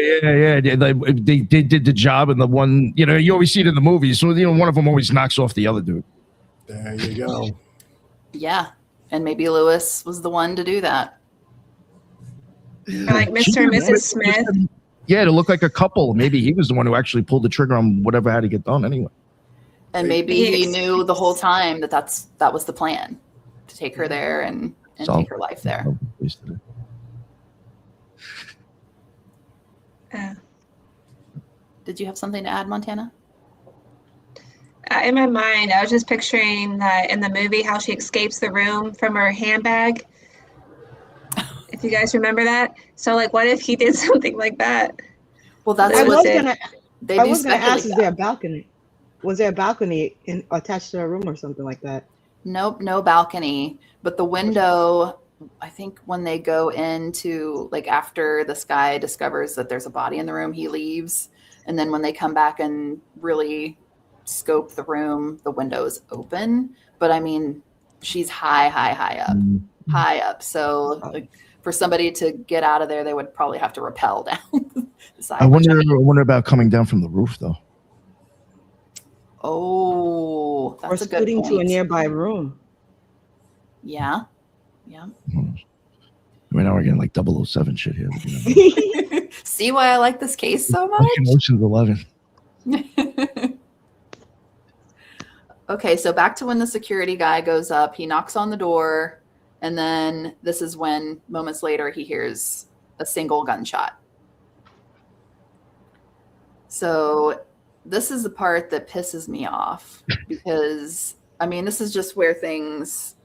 They did the job, and the one, you always see it in the movies. So, one of them always knocks off the other dude. There you go. Yeah. And maybe Lewis was the one to do that. Or like Mr. and Mrs. Smith. Yeah, to look like a couple. Maybe he was the one who actually pulled the trigger on whatever had to get done anyway. And maybe he knew the whole time that was the plan, to take her there and take her life there. Did you have something to add, Montana? In my mind, I was just picturing that in the movie, how she escapes the room from her handbag. If you guys remember that. So, what if he did something like that? Well, that's I what I was going to ask, is there a balcony? Was there a balcony attached to a room or something like that? Nope, no balcony. But the window, I think when they go into, after this guy discovers that there's a body in the room, he leaves. And then when they come back and really scope the room, the window is open. But I mean, she's high up. So for somebody to get out of there, they would probably have to rappel down the side. I wonder about coming down from the roof, though. Oh, that's or a good scooting point. to a nearby room. Yeah. I mean, now we're getting 007 shit here. See why I like this case so much? Ocean's 11. Okay, so back to when the security guy goes up. He knocks on the door, and then this is when, moments later, he hears a single gunshot. So this is the part that pisses me off because, I mean, this is just where things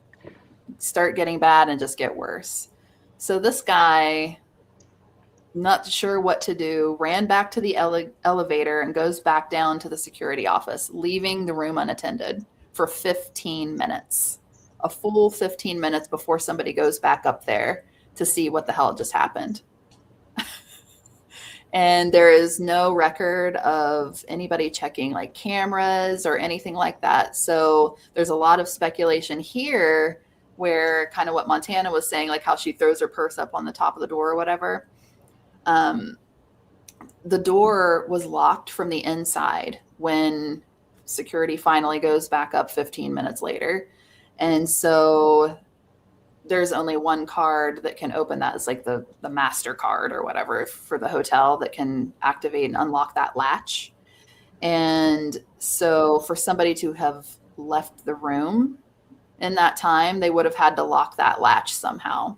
start getting bad and just get worse. So this guy, not sure what to do, ran back to the elevator and goes back down to the security office, leaving the room unattended for 15 minutes. A full 15 minutes before somebody goes back up there to see what the hell just happened. And there is no record of anybody checking cameras or anything like that. So there's a lot of speculation here where kind of what Montana was saying, how she throws her purse up on the top of the door or whatever. The door was locked from the inside when security finally goes back up 15 minutes later. And so there's only one card that can open that. It's like the master card or whatever for the hotel that can activate and unlock that latch. And so for somebody to have left the room in that time, they would have had to lock that latch somehow.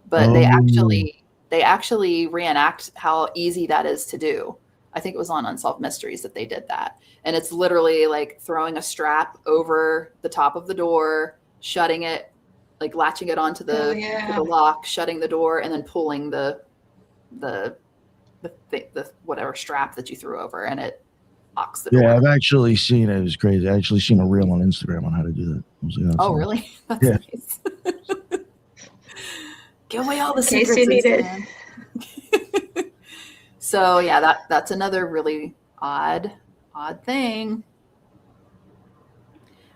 But they actually reenact how easy that is to do. I think it was on Unsolved Mysteries that they did that. And it's literally like throwing a strap over the top of the door, shutting it, like latching it onto the, to the lock, shutting the door, and then pulling the whatever strap that you threw over, and it locks the door. Yeah, I've actually seen it. It was crazy. I actually seen a reel on Instagram on how to do that. I was like, oh, really? That's nice. Give away all the secrets you need it. So yeah, that's another really odd thing.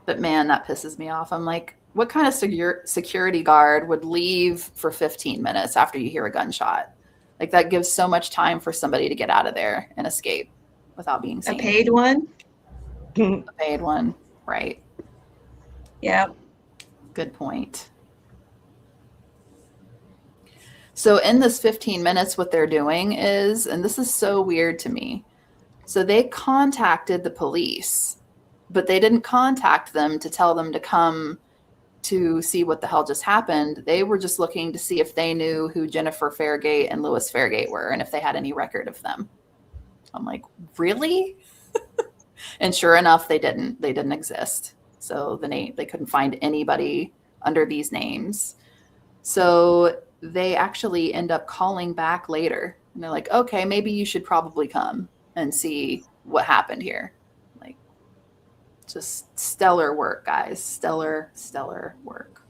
But man, that pisses me off. I'm like, what kind of security guard would leave for 15 minutes after you hear a gunshot? Like that gives so much time for somebody to get out of there and escape without being seen. A paid one? A paid one, right. Yep. Good point. So in this 15 minutes, what they're doing is, and this is so weird to me, so they contacted the police, but they didn't contact them to tell them to come to see what the hell just happened. They were just looking to see if they knew who Jennifer Fairgate and Louis Fairgate were and if they had any record of them. I'm like, really? And sure enough, they didn't exist. So they couldn't find anybody under these names. So they actually end up calling back later, and they're like, okay, maybe you should probably come and see what happened here. Like, just stellar work, guys. Stellar work.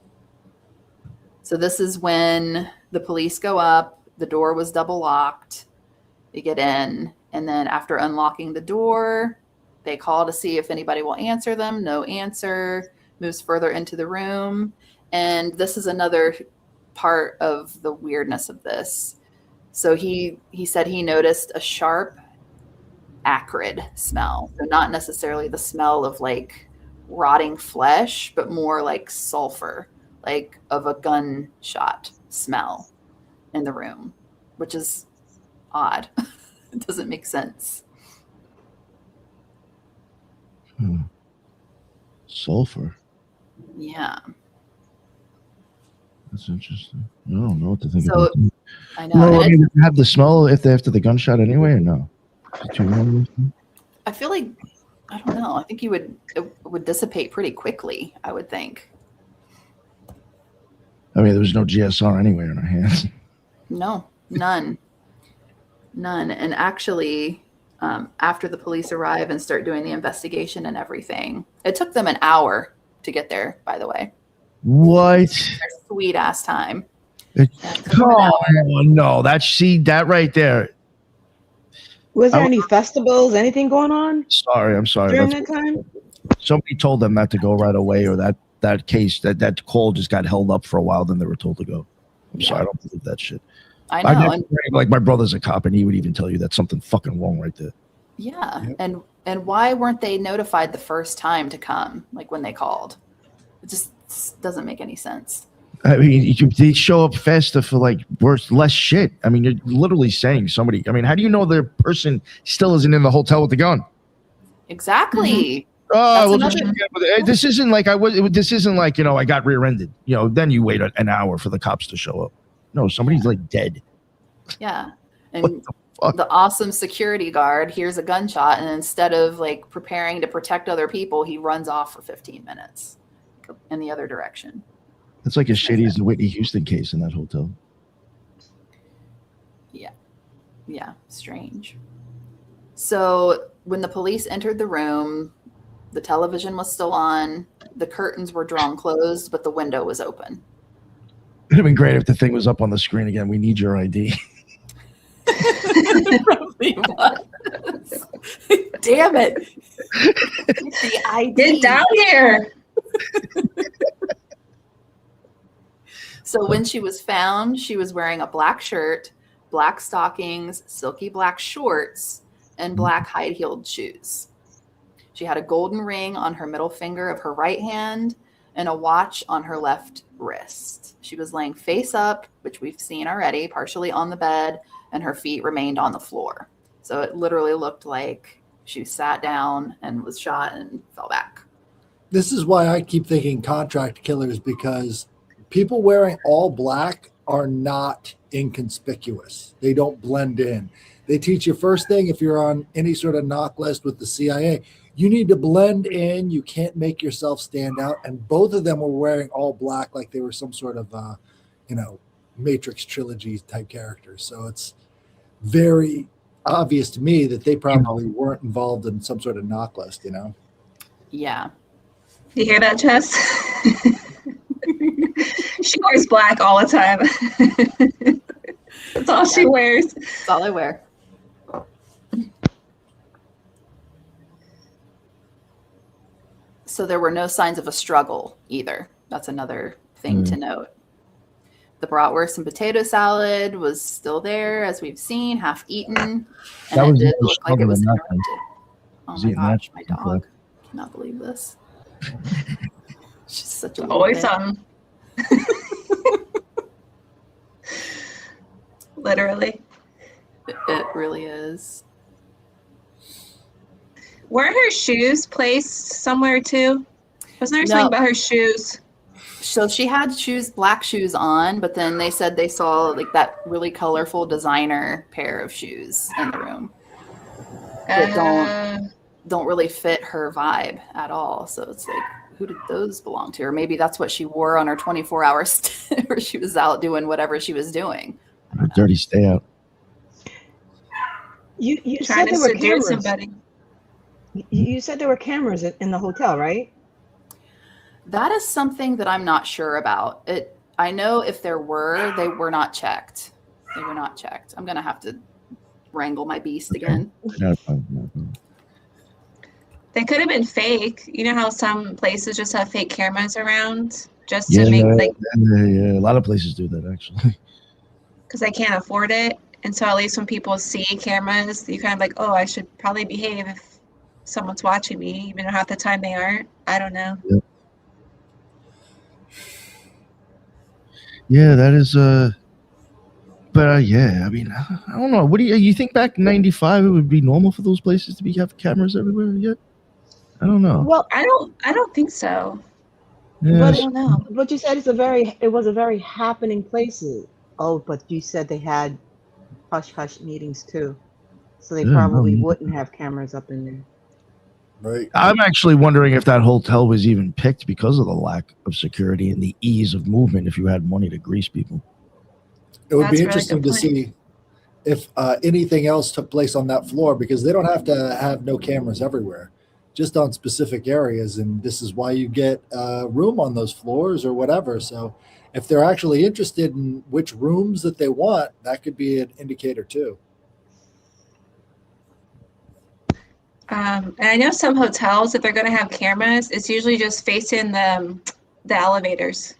So this is when the police go up. The door was double locked. They get in, and then after unlocking the door, they call to see if anybody will answer them. No answer. Moves further into the room. And this is another part of the weirdness of this. So he said he noticed a sharp, acrid smell. So not necessarily the smell of like rotting flesh, but more like sulfur, like of a gunshot smell in the room, which is odd. It doesn't make sense. Sulfur. Yeah. That's interesting. I don't know what to think So, about that. I know. No, I mean, have the smell if they after the gunshot anyway, or no? I feel like, I don't know. I think it would dissipate pretty quickly, I would think. I mean, there was no GSR anywhere in our hands. No, none. And actually, after the police arrive and start doing the investigation and everything, it took them an hour to get there, by the way. What? Sweet ass time. Come on, no. That right there. Was there any festivals, anything going on I'm sorry. during that time? Somebody told them not to go right away, or that case, that call just got held up for a while, then they were told to go. I'm sorry, I don't believe that shit. I know. Like my brother's a cop, and he would even tell you that's something fucking wrong right there. Yeah. Yep. And why weren't they notified the first time to come, like when they called? It just doesn't make any sense. I mean, they show up faster for like less shit. I mean, you're literally saying somebody. I mean, how do you know the person still isn't in the hotel with the gun? Exactly. Oh, well, this isn't like This isn't like I got rear-ended. Then you wait an hour for the cops to show up. No, somebody's like dead. Yeah, and the awesome security guard hears a gunshot, and instead of like preparing to protect other people, he runs off for 15 minutes in the other direction. It's like as shady as the Whitney Houston case in that hotel. Yeah, strange. So when the police entered the room, the television was still on, the curtains were drawn closed, but the window was open. It'd have been great if the thing was up on the screen again. We need your ID. Probably was. Damn it. The ID. Get down here. So when she was found, she was wearing a black shirt, black stockings, silky black shorts, and black high-heeled shoes. She had a golden ring on her middle finger of her right hand, and a watch on her left wrist. She was laying face up, which we've seen already, partially on the bed, and her feet remained on the floor. So it literally looked like she sat down and was shot and fell back. This is why I keep thinking contract killers, because people wearing all black are not inconspicuous. They don't blend in. They teach you first thing, if you're on any sort of knock list with the CIA, you need to blend in. You can't make yourself stand out. And both of them were wearing all black like they were some sort of, Matrix trilogy type characters. So it's very obvious to me that they probably weren't involved in some sort of knock list, Yeah. You hear that, Jess? She wears black all the time. That's all she wears. That's all I wear. So there were no signs of a struggle either. That's another thing to note. The bratwurst and potato salad was still there, as we've seen, half eaten. And That it was did no look like it struggle was in nothing. interrupted. Oh Was my eating gosh, that my before. dog. Cannot believe this. She's such a little Always bit. something. Literally. It really is. Were her shoes placed somewhere too? Wasn't there something about her shoes? So she had black shoes on, but then they said they saw like that really colorful designer pair of shoes in the room that don't really fit her vibe at all. So it's like, who did those belong to? Or maybe that's what she wore on her 24-hour stint where she was out doing whatever she was doing. A dirty stay out. You Trying said to there were seduce cameras. somebody. You said there were cameras in the hotel, right? That is something that I'm not sure about. I know if there were, they were not checked. They were not checked. I'm going to have to wrangle my beast again. Not a problem, not a problem. They could have been fake. You know how some places just have fake cameras around just Yeah, to make like a lot of places do that actually. because they can't afford it. And so at least when people see cameras, you kind of like, oh, I should probably behave if someone's watching me, even though half the time they aren't. I don't know. Yeah, that is but yeah, I mean, I don't know. What do you think back in '95 it would be normal for those places to have cameras everywhere yet? I don't know. Well, I don't think so. Yeah, but I don't know. But you said it was a very happening place. Oh, but you said they had hush hush meetings too, so they probably wouldn't have cameras up in there. Right. I'm actually wondering if that hotel was even picked because of the lack of security and the ease of movement if you had money to grease people. It would That's be a really interesting good to see if anything else took place on that floor, because they don't have to have no cameras everywhere, just on specific areas. And this is why you get room on those floors or whatever. So if they're actually interested in which rooms that they want, that could be an indicator too. And I know some hotels, if they're going to have cameras, it's usually just facing the elevators,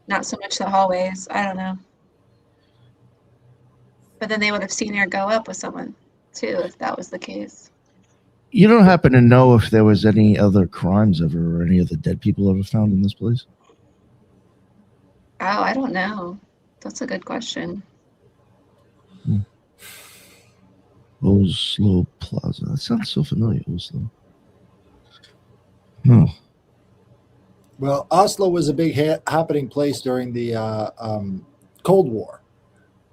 not so much the hallways. I don't know. But then they would have seen her go up with someone too, if that was the case. You don't happen to know if there was any other crimes ever or any other dead people ever found in this place? Oh, I don't know. That's a good question. Oslo Plaza. That sounds so familiar, Oslo. No. Well, Oslo was a big happening place during the Cold War,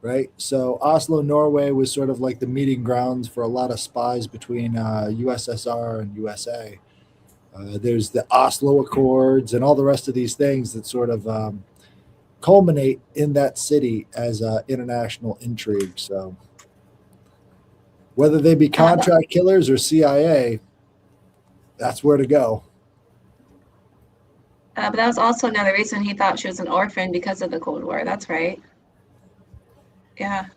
right? So Oslo, Norway was sort of like the meeting grounds for a lot of spies between USSR and USA. There's the Oslo Accords and all the rest of these things that sort of culminate in that city as international intrigue. So whether they be contract killers or CIA, that's where to go. But that was also another reason he thought she was an orphan, because of the Cold War. That's right. Yeah.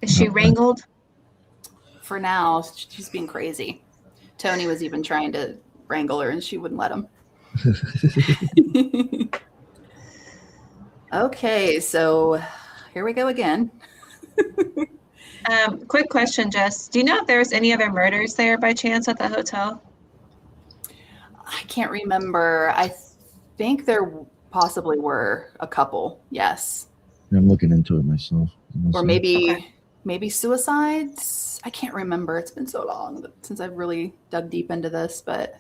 Is she wrangled? For now, she's being crazy. Tony was even trying to wrangle her and she wouldn't let him. Okay, so here we go again. Quick question, Jess. Do you know if there was any other murders there by chance at the hotel? I can't remember. I think there possibly were a couple. Yes. I'm looking into it myself. Or maybe suicides. I can't remember. It's been so long since I've really dug deep into this, but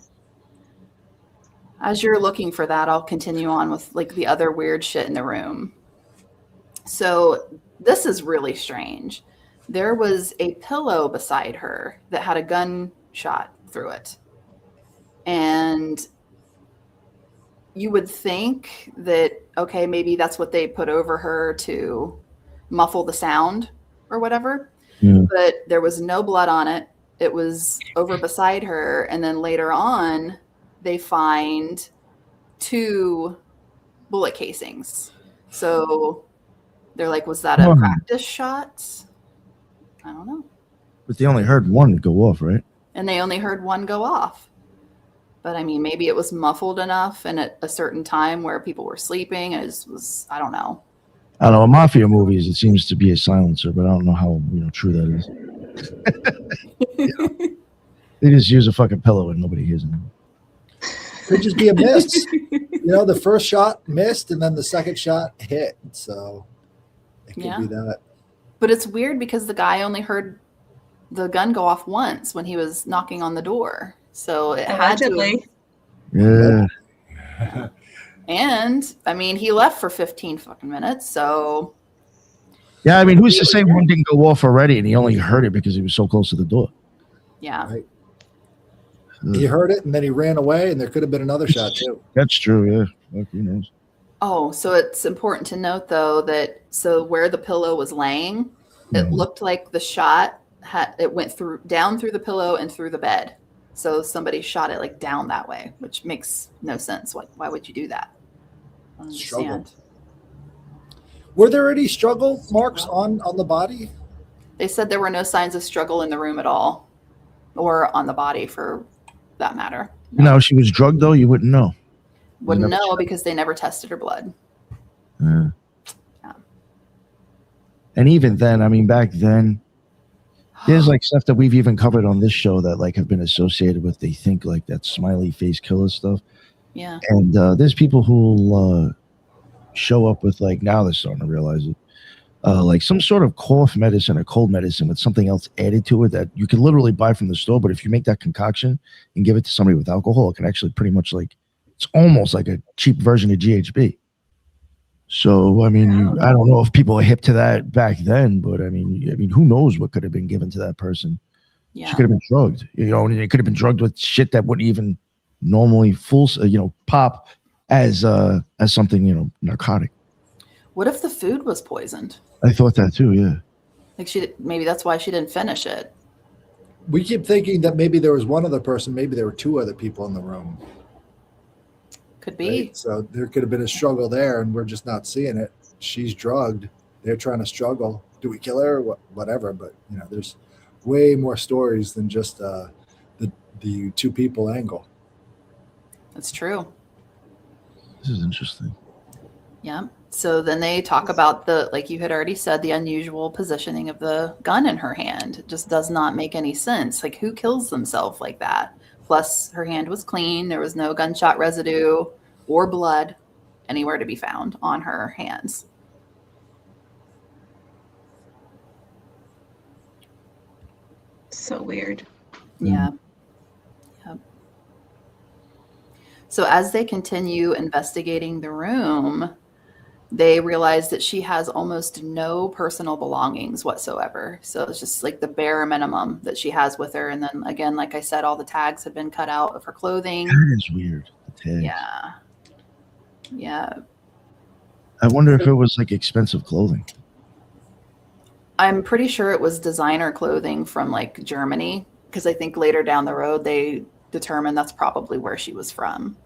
as you're looking for that, I'll continue on with like the other weird shit in the room. So this is really strange. There was a pillow beside her that had a gunshot through it. And you would think that, okay, maybe that's what they put over her to muffle the sound or whatever. Yeah. But there was no blood on it. It was over beside her. And then later on, they find 2 bullet casings. So they're like, was that a practice shot? I don't know. But they only heard one go off, right? And they only heard one go off. But I mean, maybe it was muffled enough and at a certain time where people were sleeping. It was, I don't know. I don't know. In mafia movies, it seems to be a silencer, but I don't know how true that is. They just use a fucking pillow and nobody hears them. Could just be a miss. The first shot missed and then the second shot hit. So it could be that. But it's weird because the guy only heard the gun go off once when he was knocking on the door. So it had to. Yeah. And I mean, he left for 15 fucking minutes. So. Yeah, I mean, who's to say one didn't go off already and he only heard it because he was so close to the door? Yeah. Right. He heard it and then he ran away, and there could have been another shot too. That's true. Yeah. Fuck, who knows? Oh, so it's important to note though that where the pillow was laying, it looked like the shot went down through the pillow and through the bed. So somebody shot it like down that way, which makes no sense. Why would you do that? I don't understand. Were there any struggle marks on the body? They said there were no signs of struggle in the room at all, or on the body for that matter. No, she was drugged though. You wouldn't know. Wouldn't know because they never tested her blood. Yeah. Yeah. And even then, I mean, back then, there's like stuff that we've even covered on this show that like have been associated with, they think like that smiley face killer stuff. Yeah. And there's people who'll show up with like, now they're starting to realize it, like some sort of cough medicine or cold medicine with something else added to it that you can literally buy from the store. But if you make that concoction and give it to somebody with alcohol, it can actually pretty much like, it's almost like a cheap version of GHB. So, I mean, I don't know if people are hip to that back then, but I mean, who knows what could have been given to that person? Yeah. She could have been drugged, and it could have been drugged with shit that wouldn't even normally pop as something, narcotic. What if the food was poisoned? I thought that too. Yeah. Like maybe that's why she didn't finish it. We keep thinking that maybe there was one other person, maybe there were 2 other people in the room. Could be. Right? So there could have been a struggle there, and we're just not seeing it. She's drugged. They're trying to struggle. Do we kill her? Whatever. But there's way more stories than just the 2 people angle. That's true. This is interesting. Yeah. So then they talk about like you had already said, the unusual positioning of the gun in her hand. It just does not make any sense. Like, who kills themselves like that? Plus, her hand was clean. There was no gunshot residue or blood anywhere to be found on her hands. So weird. Yeah. Yep. So as they continue investigating the room, they realize that she has almost no personal belongings whatsoever. So it's just like the bare minimum that she has with her. And then again, like I said, all the tags have been cut out of her clothing. That is weird. The tags. Yeah. Yeah. I wonder if it was like expensive clothing. I'm pretty sure it was designer clothing from like Germany, because I think later down the road they determined that's probably where she was from.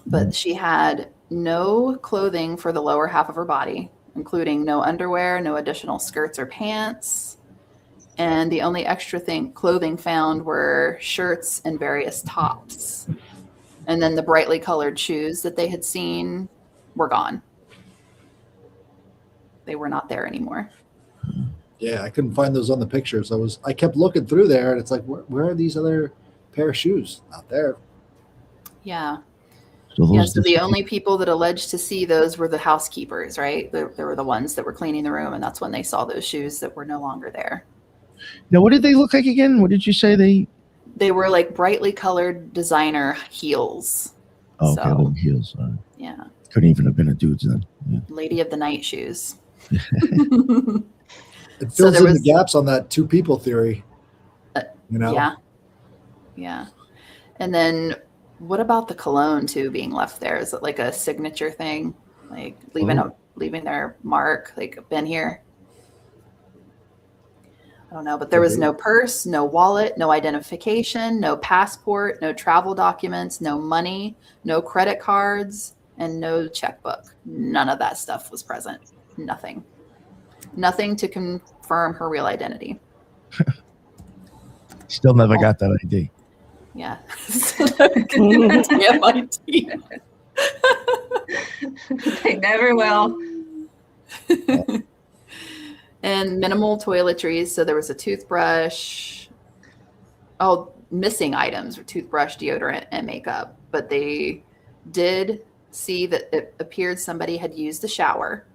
But she had no clothing for the lower half of her body, including no underwear, no additional skirts or pants. And the only extra clothing found were shirts and various tops. And then the brightly colored shoes that they had seen were gone. They were not there anymore. Yeah, I couldn't find those on the pictures. I kept looking through there, and it's like, where are these other pair of shoes out there. Yeah. So Yeah, so the only people that alleged to see those were the housekeepers, right? They were the ones that were cleaning the room, and that's when they saw those shoes that were no longer there. Now, what did they look like again? What did you say They were like brightly colored designer heels. Oh, okay, So, little heels. yeah. Couldn't even have been a dude's then. Yeah. Lady of the night shoes. It So fills in the gaps on that two people theory. You know? Yeah. Yeah. And then what about the cologne too being left there? Is it like a signature thing? Like leaving their mark, like been here? I don't know, but there was no purse, no wallet, no identification, no passport, no travel documents, no money, no credit cards, and no checkbook. None of that stuff was present. Nothing. Nothing to confirm her real identity. Still never got that ID. Yeah. Damn ID. They never will. And minimal toiletries. So there was a toothbrush. Missing items were toothbrush, deodorant, and makeup. But they did see that it appeared somebody had used the shower,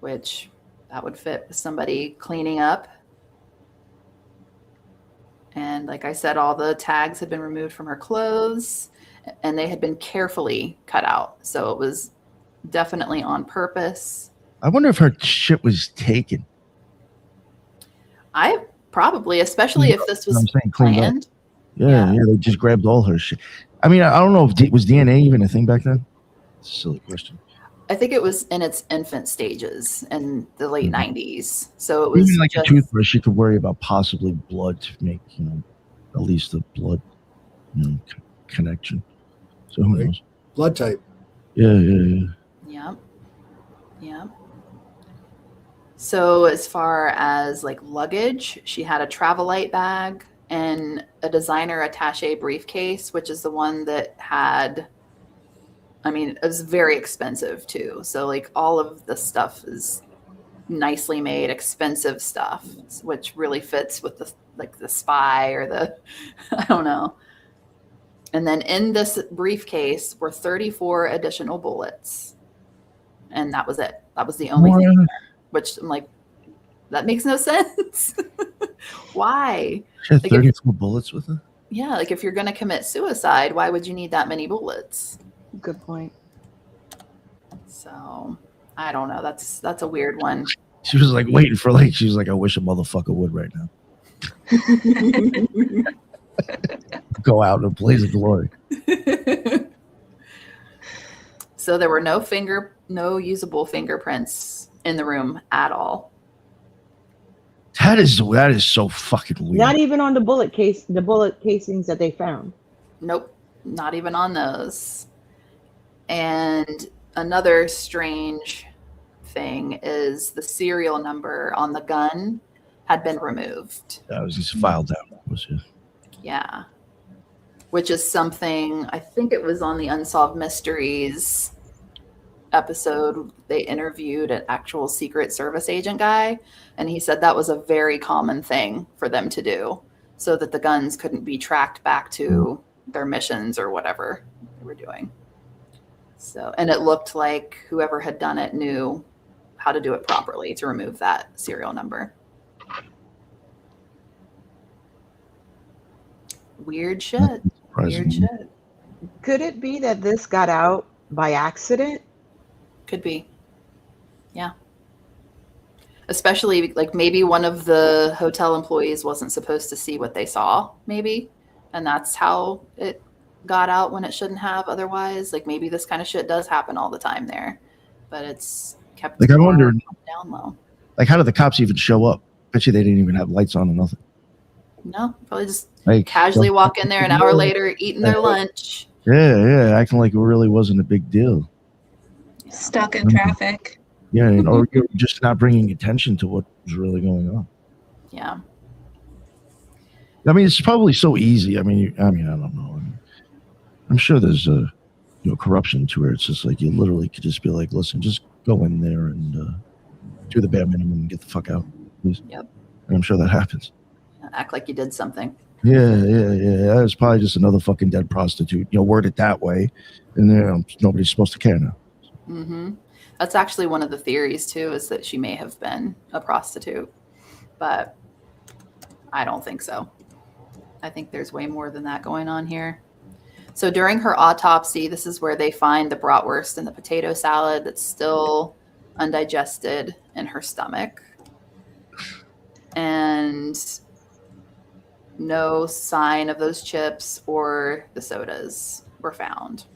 which that would fit with somebody cleaning up. And like I said, all the tags had been removed from her clothes and they had been carefully cut out. So it was definitely on purpose. I wonder if her shit was taken. I probably, especially if this was planned. Yeah, they just grabbed all her shit. I mean, I don't know if was DNA even a thing back then? It's a silly question. I think it was in its infant stages in the late 90s. So it was even like a toothbrush, you could worry about possibly blood to make, at least a blood connection. So who knows? Blood type. Yeah. Yeah. So as far as like luggage, she had a Travelite bag and a designer attaché briefcase, which is the one that had, it was very expensive too. So like all of the stuff is nicely made, expensive stuff, which really fits with the spy or the, I don't know. And then in this briefcase were 34 additional bullets. And that was it. That was the only thing there, which I'm like, that makes no sense. Why? She had 34 bullets with her? Yeah, like if you're going to commit suicide, why would you need that many bullets? Good point. So, I don't know. That's a weird one. She was like waiting for she was like, I wish a motherfucker would right now. Go out in a blaze of glory. So there were no usable fingerprints in the room at all. That is so fucking weird. Not even on the bullet casings that they found. Nope, not even on those. And another strange thing is the serial number on the gun had been removed. That was just filed out. Yeah. Which is something, I think it was on the Unsolved Mysteries episode. They interviewed an actual Secret Service agent guy, and he said that was a very common thing for them to do so that the guns couldn't be tracked back to their missions or whatever they were doing. So, and it looked like whoever had done it knew how to do it properly to remove that serial number. Weird shit. Weird shit. Could it be that this got out by accident? Could be. Yeah. Especially like maybe one of the hotel employees wasn't supposed to see what they saw, maybe. And that's how it got out when it shouldn't have otherwise. Like maybe this kind of shit does happen all the time there, but it's kept I wonder down low. Like how did the cops even show up? Bet you they didn't even have lights on or nothing. No, probably just casually walk in there an hour later, eating their lunch. Yeah, acting like it really wasn't a big deal. Stuck in traffic. Yeah, or you're just not bringing attention to what was really going on. Yeah. I mean, it's probably so easy. I don't know. I'm sure there's corruption to where it's just like you literally could just be like, listen, just go in there and do the bare minimum and get the fuck out, please. Yep. And I'm sure that happens. Act like you did something. Yeah. That's probably just another fucking dead prostitute. Worded that way, and nobody's supposed to care now. Mm-hmm. That's actually one of the theories too, is that she may have been a prostitute, but I don't think so. I think there's way more than that going on here. So during her autopsy, this is where they find the bratwurst and the potato salad that's still undigested in her stomach. And no sign of those chips or the sodas were found.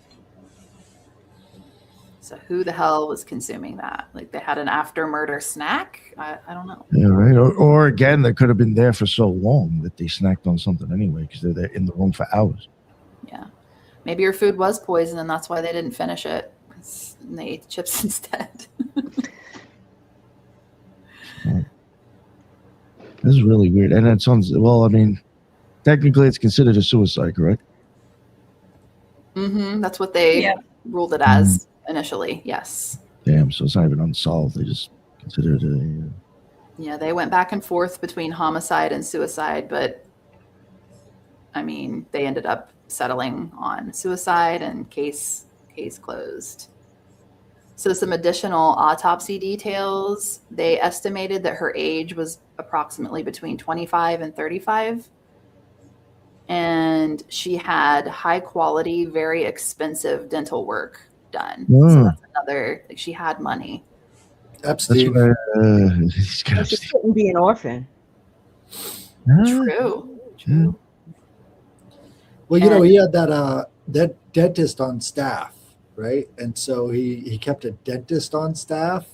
So who the hell was consuming that? Like they had an after murder snack? I don't know. Yeah, right. Or again, they could have been there for so long that they snacked on something anyway because they're there in the room for hours. Yeah. Maybe her food was poison and that's why they didn't finish it. And they ate the chips instead. This is really weird. And it sounds, well, I mean, technically it's considered a suicide, correct? Mm-hmm. That's what they ruled it as initially. Yes. Damn. So it's not even unsolved. They just considered it a... Yeah, they went back and forth between homicide and suicide, but I mean, they ended up settling on suicide and case closed. So some additional autopsy details. They estimated that her age was approximately between 25 and 35. And she had high quality, very expensive dental work done. So that's another, like, she had money. Epstein. She couldn't be an orphan. True. Well, he had that dentist on staff, right? And so he kept a dentist on staff.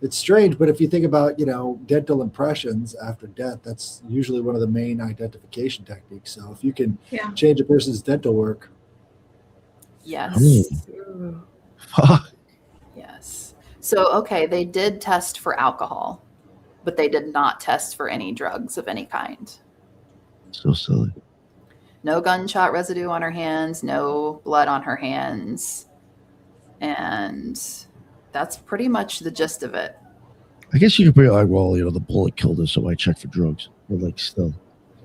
It's strange, but if you think about, dental impressions after death, that's usually one of the main identification techniques. So if you can change a person's dental work. Yes. Yes. So, okay, they did test for alcohol, but they did not test for any drugs of any kind. So silly. No gunshot residue on her hands, no blood on her hands. And that's pretty much the gist of it. I guess you could be like, well, the bullet killed her, so I check for drugs. But like, still.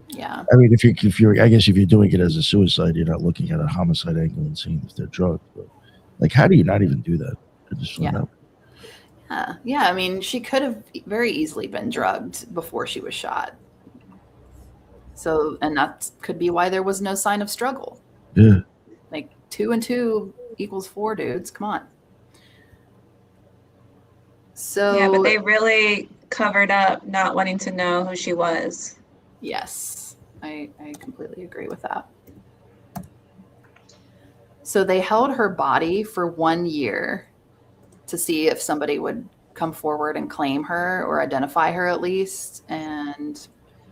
Yeah. I mean, if you're doing it as a suicide, you're not looking at a homicide angle and seeing if they're drugged. But like, how do you not even do that? I just found out. Yeah. I mean, she could have very easily been drugged before she was shot. So, and that could be why there was no sign of struggle. Yeah. Like 2 and 2 equals 4, dudes. Come on. So yeah, but they really covered up not wanting to know who she was. Yes, I completely agree with that. So they held her body for 1 year to see if somebody would come forward and claim her or identify her at least. And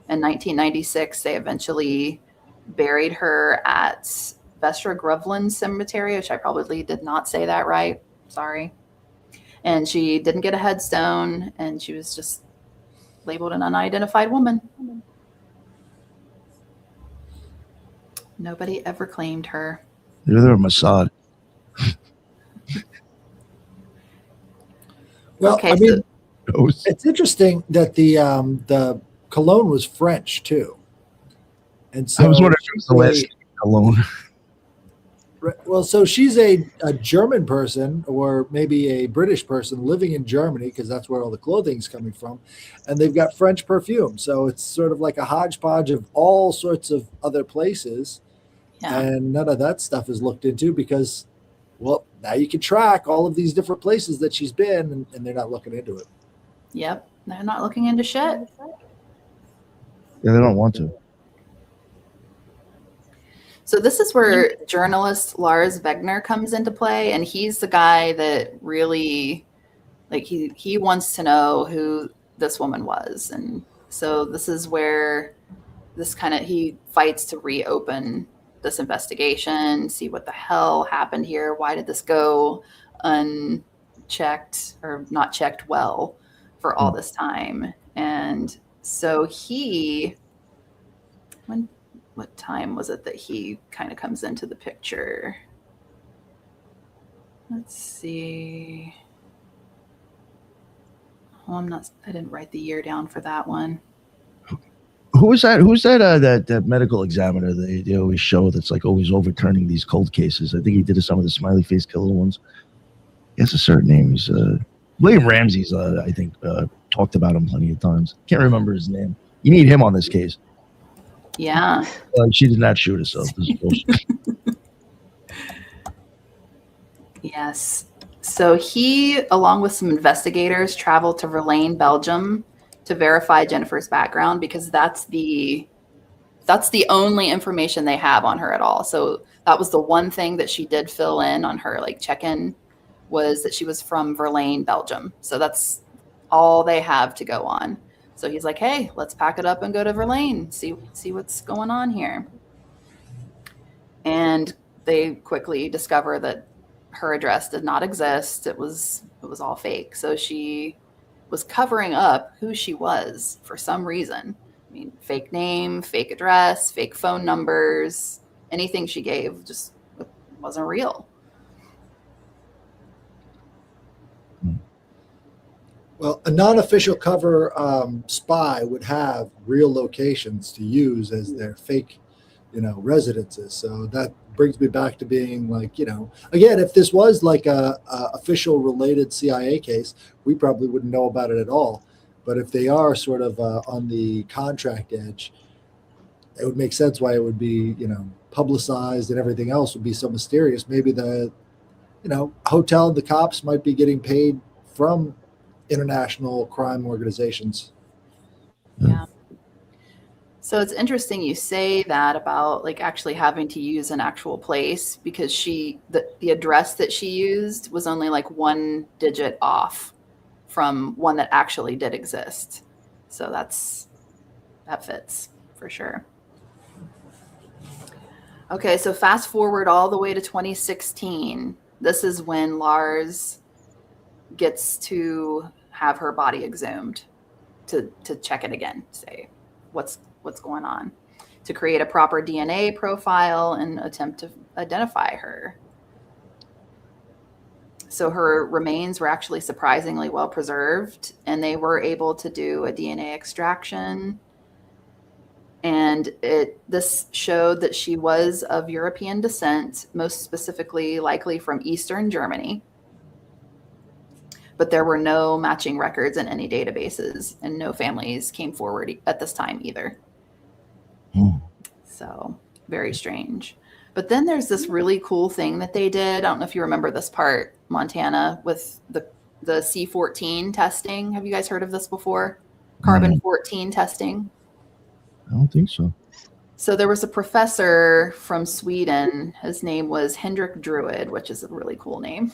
in 1996, they eventually buried her at Vestra Groveland Cemetery, which I probably did not say that right. Sorry. And she didn't get a headstone, and she was just labeled an unidentified woman. Nobody ever claimed her. They're a Mossad. Well, okay, I mean, it's interesting that the cologne was French too, and so I was wondering if it was the last cologne. Well, so she's a German person or maybe a British person living in Germany because that's where all the clothing's coming from. And they've got French perfume. So it's sort of like a hodgepodge of all sorts of other places. Yeah. And none of that stuff is looked into because, well, now you can track all of these different places that she's been and they're not looking into it. Yep. They're not looking into shit. Yeah, they don't want to. So this is where journalist Lars Wegner comes into play, and he's the guy that really, like, he wants to know who this woman was. And so this is where he fights to reopen this investigation, see what the hell happened here. Why did this go unchecked or not checked well for all this time? And so what time was it that he kind of comes into the picture? Let's see. Oh, I didn't write the year down for that one. Who is that? Who's that? That medical examiner they always show that's like always overturning these cold cases. I think he did some of the smiley face killer ones. He has a certain name. He's William Ramsey's. I think talked about him plenty of times. Can't remember his name. You need him on this case. Yeah. She did not shoot herself. This is bullshit. Yes. So he, along with some investigators, traveled to Verlaine, Belgium, to verify Jennifer's background because that's the only information they have on her at all. So that was the one thing that she did fill in on her like check-in was that she was from Verlaine, Belgium. So that's all they have to go on. So he's like, hey, let's pack it up and go to Verlaine, see what's going on here. And they quickly discover that her address did not exist. It was all fake. So she was covering up who she was for some reason. I mean, fake name, fake address, fake phone numbers, anything she gave just wasn't real. Well, a non-official cover spy would have real locations to use as their fake, residences. So that brings me back to being like, again, if this was like a official related CIA case, we probably wouldn't know about it at all. But if they are sort of on the contract edge, it would make sense why it would be, publicized and everything else would be so mysterious. Maybe the, hotel and the cops might be getting paid from international crime organizations. Yeah. So it's interesting you say that about like actually having to use an actual place because the address that she used was only like one digit off from one that actually did exist. So that fits for sure. Okay, so fast forward all the way to 2016. This is when Lars gets to have her body exhumed to check it again, say what's going on, to create a proper DNA profile and attempt to identify her. So her remains were actually surprisingly well preserved, and they were able to do a DNA extraction. And this showed that she was of European descent, most specifically likely from Eastern Germany. But there were no matching records in any databases, and no families came forward at this time either. So very strange. But then there's this really cool thing that they did. I don't know if you remember this part, Montana, with the C14 testing. Have you guys heard of this before? Carbon 14 testing? I don't think so. So there was a professor from Sweden. His name was Hendrik Druid, which is a really cool name.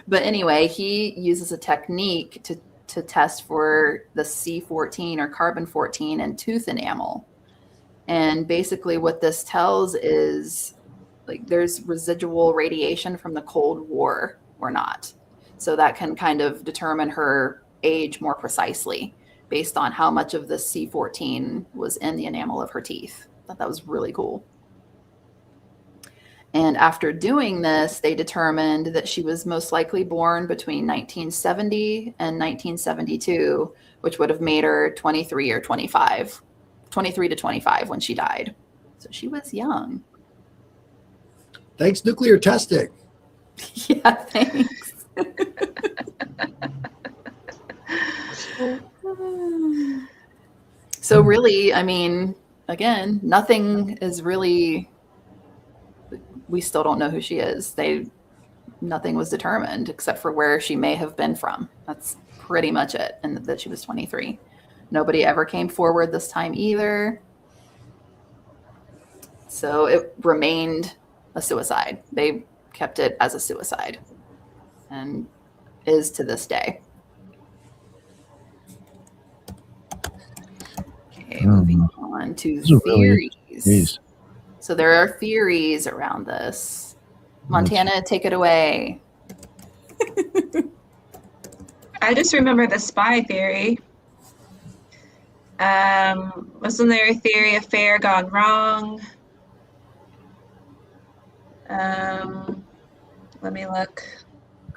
But anyway, he uses a technique to test for the C14 or carbon 14 in tooth enamel. And basically what this tells is like there's residual radiation from the Cold War or not. So that can kind of determine her age more precisely based on how much of the C14 was in the enamel of her teeth. I thought that was really cool. And after doing this, they determined that she was most likely born between 1970 and 1972, which would have made her 23 or 25, 23 to 25 when she died. So she was young. Thanks, nuclear testing. Yeah, thanks. So really, I mean, again, nothing is really, we still don't know who she is. Nothing was determined except for where she may have been from. That's pretty much it. And that she was 23. Nobody ever came forward this time either. So it remained a suicide. They kept it as a suicide and is to this day. Okay, moving on to theories. So there are theories around this. Montana, take it away. I just remember the spy theory. Wasn't there a theory of Fair gone wrong? Let me look.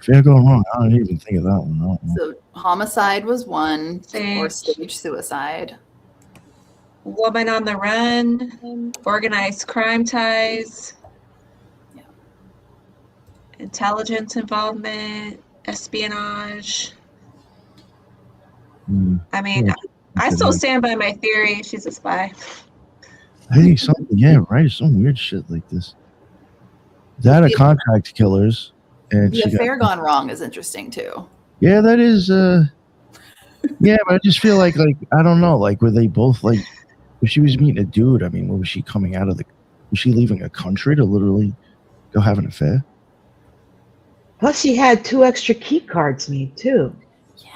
Fair gone wrong. I don't even think of that one. So homicide was one, Sage. or stage suicide. woman on the run, organized crime ties, intelligence involvement, espionage. I mean, I still stand by my theory. She's a spy. I think something, yeah, right. Some weird shit like this. That a contract killers, and the she affair gone wrong is interesting too. Yeah, that is. Yeah, but I just feel like I don't know. Like, were they both like? If she was meeting a dude, I mean, what was she coming out of the? Was she leaving a country to literally go have an affair? Plus, she had 2 extra key cards made too.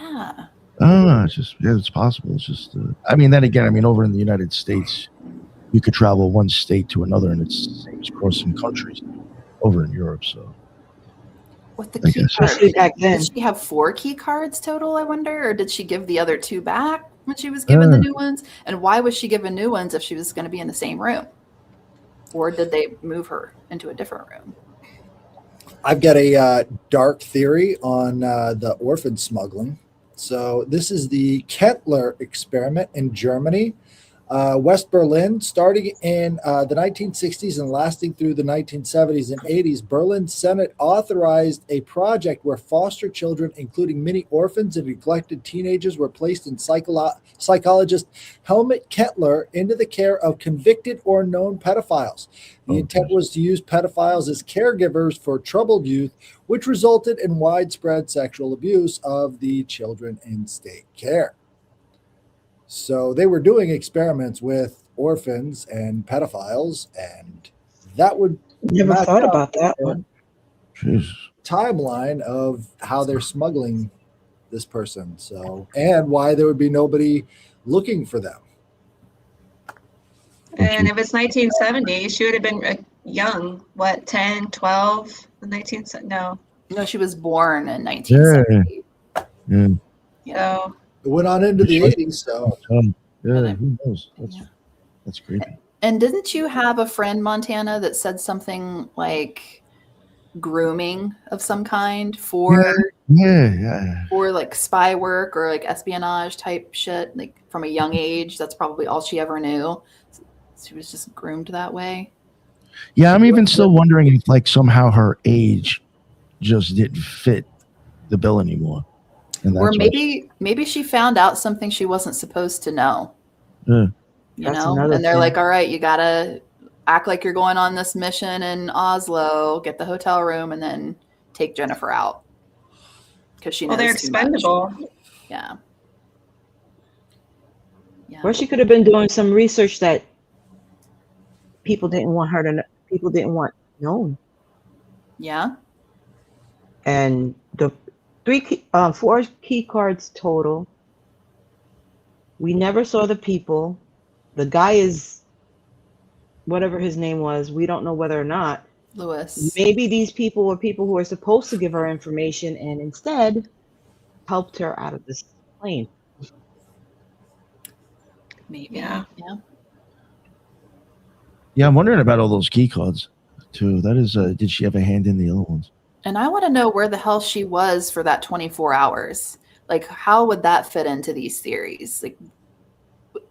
Yeah. I don't know. It's just it's possible. It's just. I mean, then again, I mean, over in the United States, you could travel one state to another, and it's the same as crossing countries. Over in Europe, so. With the key cards, back then. did she have 4 key cards total, I wonder? Or did she give the other 2 back when she was given the new ones? And why was she given new ones if she was going to be in the same room? Or did they move her into a different room? I've got a dark theory on the orphan smuggling. So this is the Kettler experiment in Germany. West Berlin, starting in the 1960s and lasting through the 1970s and 80s, Berlin Senate authorized a project where foster children, including many orphans and neglected teenagers, were placed in psychologist Helmut Kettler into the care of convicted or known pedophiles. The intent was to use pedophiles as caregivers for troubled youth, which resulted in widespread sexual abuse of the children in state care. So they were doing experiments with orphans and pedophiles, and that would never thought about that one. Timeline of how they're smuggling this person, so and why there would be nobody looking for them. And if it's 1970, she would have been young. What, 10, 12? No, she was born in 1970. So it went on into the 80s, so yeah, who knows? That's creepy. And didn't you have a friend, Montana, that said something like grooming of some kind for like spy work or like espionage type shit, like from a young age? That's probably all she ever knew. She was just groomed that way. Yeah, I'm even still wondering if like somehow her age just didn't fit the bill anymore. Or maybe she found out something she wasn't supposed to know. You know, and they're like, all right, you gotta act like you're going on this mission in Oslo, get the hotel room, and then take Jennifer out because she knows. Well, they're expendable. Yeah. Or she could have been doing some research that people didn't want her to know, people didn't want known. Yeah. And the 4 key cards total. We never saw the people. The guy is whatever his name was. We don't know whether or not. Lewis. Maybe these people were people who were supposed to give her information and instead helped her out of this plane. Maybe. Yeah. Yeah, I'm wondering about all those key cards too. That is, did she have a hand in the other ones? And I want to know where the hell she was for that 24 hours. Like, how would that fit into these theories? Like,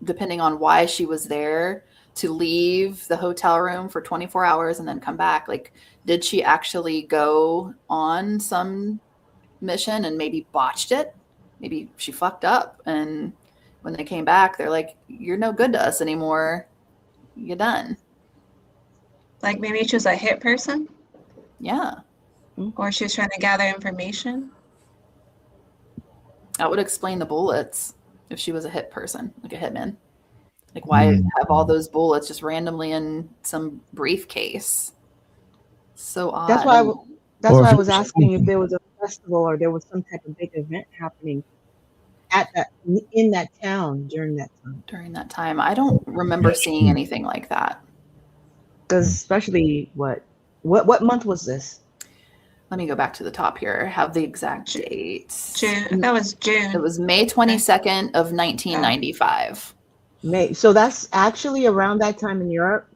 depending on why she was there, to leave the hotel room for 24 hours and then come back. Like, did she actually go on some mission and maybe botched it? Maybe she fucked up. And when they came back, they're like, you're no good to us anymore. You're done. Like maybe she was a hit person? Yeah. Or she was trying to gather information? That would explain the bullets if she was a hit person, like a hitman. Like, why have all those bullets just randomly in some briefcase? So odd. That's why I was asking if there was a festival or there was some type of big event happening in that town during that time. During that time, I don't remember seeing anything like that. Because especially what month was this? Let me go back to the top here. I have the exact dates. June. That was June. It was May 22nd of 1995. May. So that's actually around that time in Europe.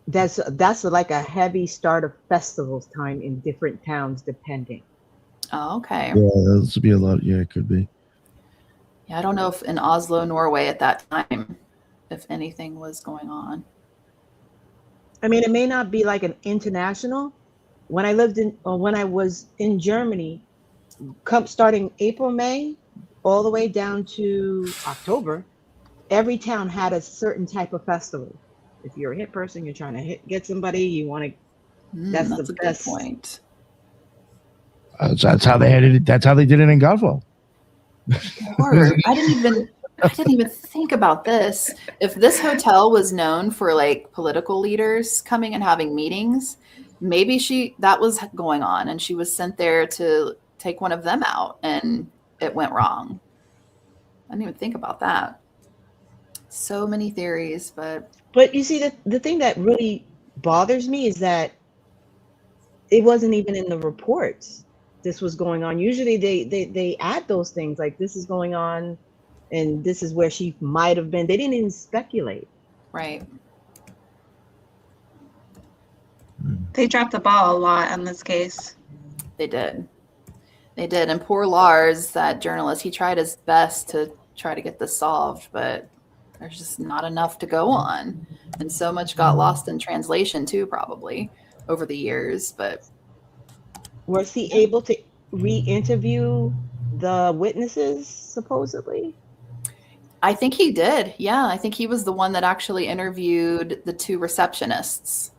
That's like a heavy start of festivals time in different towns, depending. Oh, okay. Yeah, that would be a lot. Yeah, it could be. Yeah, I don't know if in Oslo, Norway at that time if anything was going on. I mean, it may not be like an international. When I was in Germany, starting April, May, all the way down to October, every town had a certain type of festival. If you're a hit person, you're trying to get somebody, you want to. That's That's the a good best. point. That's how they had it. That's how they did it in Godfall. Or I didn't even think about this. If this hotel was known for like political leaders coming and having meetings, maybe that was going on and she was sent there to take one of them out and it went wrong. I didn't even think about that. So many theories, but you see, the thing that really bothers me is that it wasn't even in the reports this was going on. Usually they add those things like this is going on and this is where she might have been. They didn't even speculate. right. They dropped the ball a lot on this case. They did. And poor Lars, that journalist, he tried his best to try to get this solved, but there's just not enough to go on. And so much got lost in translation too, probably over the years. But Was he able to re-interview the witnesses, supposedly? I think he did. Yeah, I think he was the one that actually interviewed the two receptionists.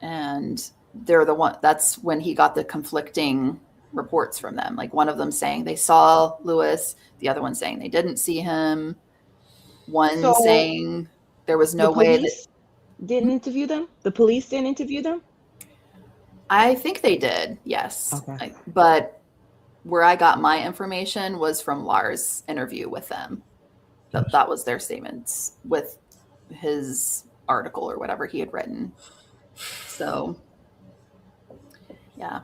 And they're the one, that's when he got the conflicting reports from them. Like one of them saying they saw Lewis, the other one saying they didn't see him. One saying there was no way that didn't interview them. The police didn't interview them. I think they did, yes. Okay. But where I got my information was from Lars' interview with them. That was their statements with his article or whatever he had written. So, yeah.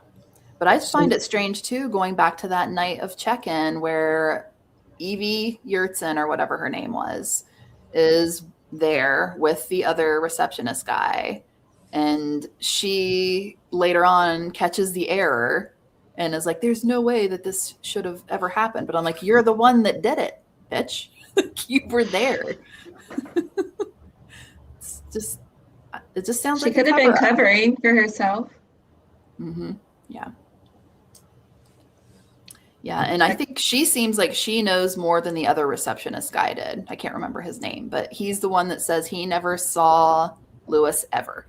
But I find it strange, too, going back to that night of check-in where Evie Yurtsin, or whatever her name was, is there with the other receptionist guy. And she later on catches the error and is like, there's no way that this should have ever happened. But I'm like, you're the one that did it, bitch. You were there. It just sounds like she could have been covering for herself. Mm-hmm. Yeah. Yeah, and I think she seems like she knows more than the other receptionist guy did. I can't remember his name, but he's the one that says he never saw Lewis ever.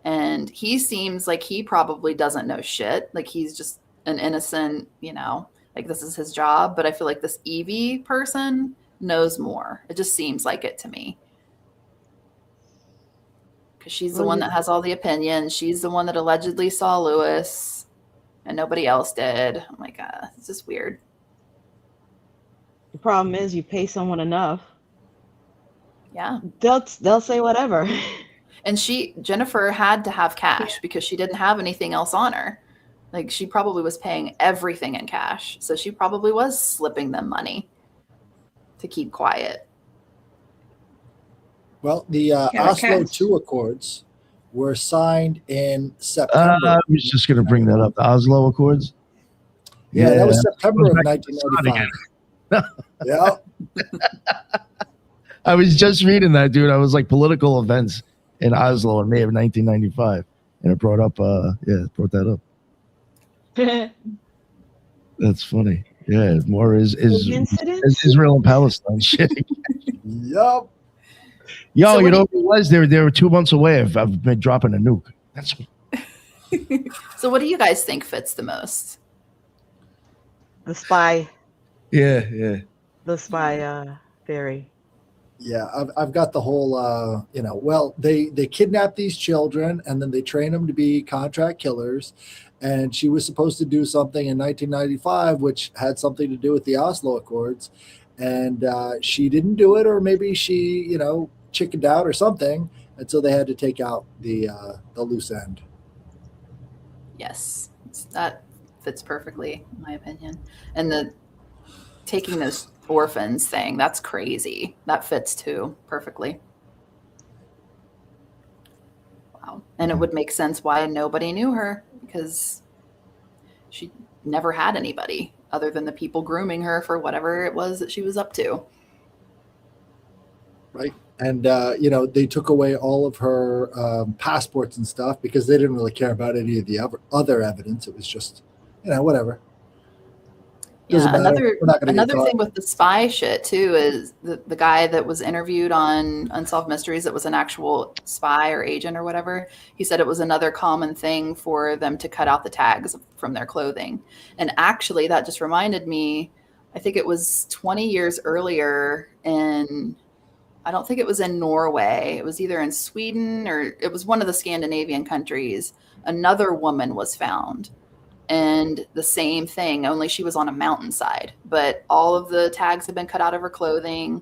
And he seems like he probably doesn't know shit. Like he's just an innocent, like this is his job. But I feel like this Evie person knows more. It just seems like it to me. Because she's the one that has all the opinions. She's the one that allegedly saw Lewis and nobody else did. I'm like, it's just weird. The problem is you pay someone enough. Yeah. They'll say whatever. And Jennifer had to have cash because she didn't have anything else on her. Like she probably was paying everything in cash. So she probably was slipping them money to keep quiet. Well, the Oslo II Accords were signed in September. I was just going to bring that up. The Oslo Accords? Yeah, that was September of 1995. Yeah. I was just reading that, dude. I was like political events in Oslo in May of 1995. And it brought that up. That's funny. Yeah, more is Israel and Palestine shit. Yup. Yo, so you know what it was? They were 2 months away of been dropping a nuke. That's. So what do you guys think fits the most? The spy. Yeah. The spy theory. Yeah, I've got the whole, they kidnap these children and then they train them to be contract killers. And she was supposed to do something in 1995, which had something to do with the Oslo Accords. And she didn't do it, or maybe she, chickened out or something. And so they had to take out the loose end. Yes, that fits perfectly, in my opinion. And the taking those orphans thing, that's crazy. That fits too perfectly. Wow. And it would make sense why nobody knew her, because she never had anybody other than the people grooming her for whatever it was that she was up to. right? And they took away all of her passports and stuff because they didn't really care about any of the other evidence. It was just, whatever. Doesn't Yeah, matter. We're not gonna get another caught. thing with the spy shit too is the guy that was interviewed on Unsolved Mysteries that was an actual spy or agent or whatever. He said it was another common thing for them to cut out the tags from their clothing. And actually, that just reminded me. I think it was 20 years earlier in. I don't think it was in Norway. It was either in Sweden or it was one of the Scandinavian countries. Another woman was found. And the same thing, only she was on a mountainside. But all of the tags had been cut out of her clothing.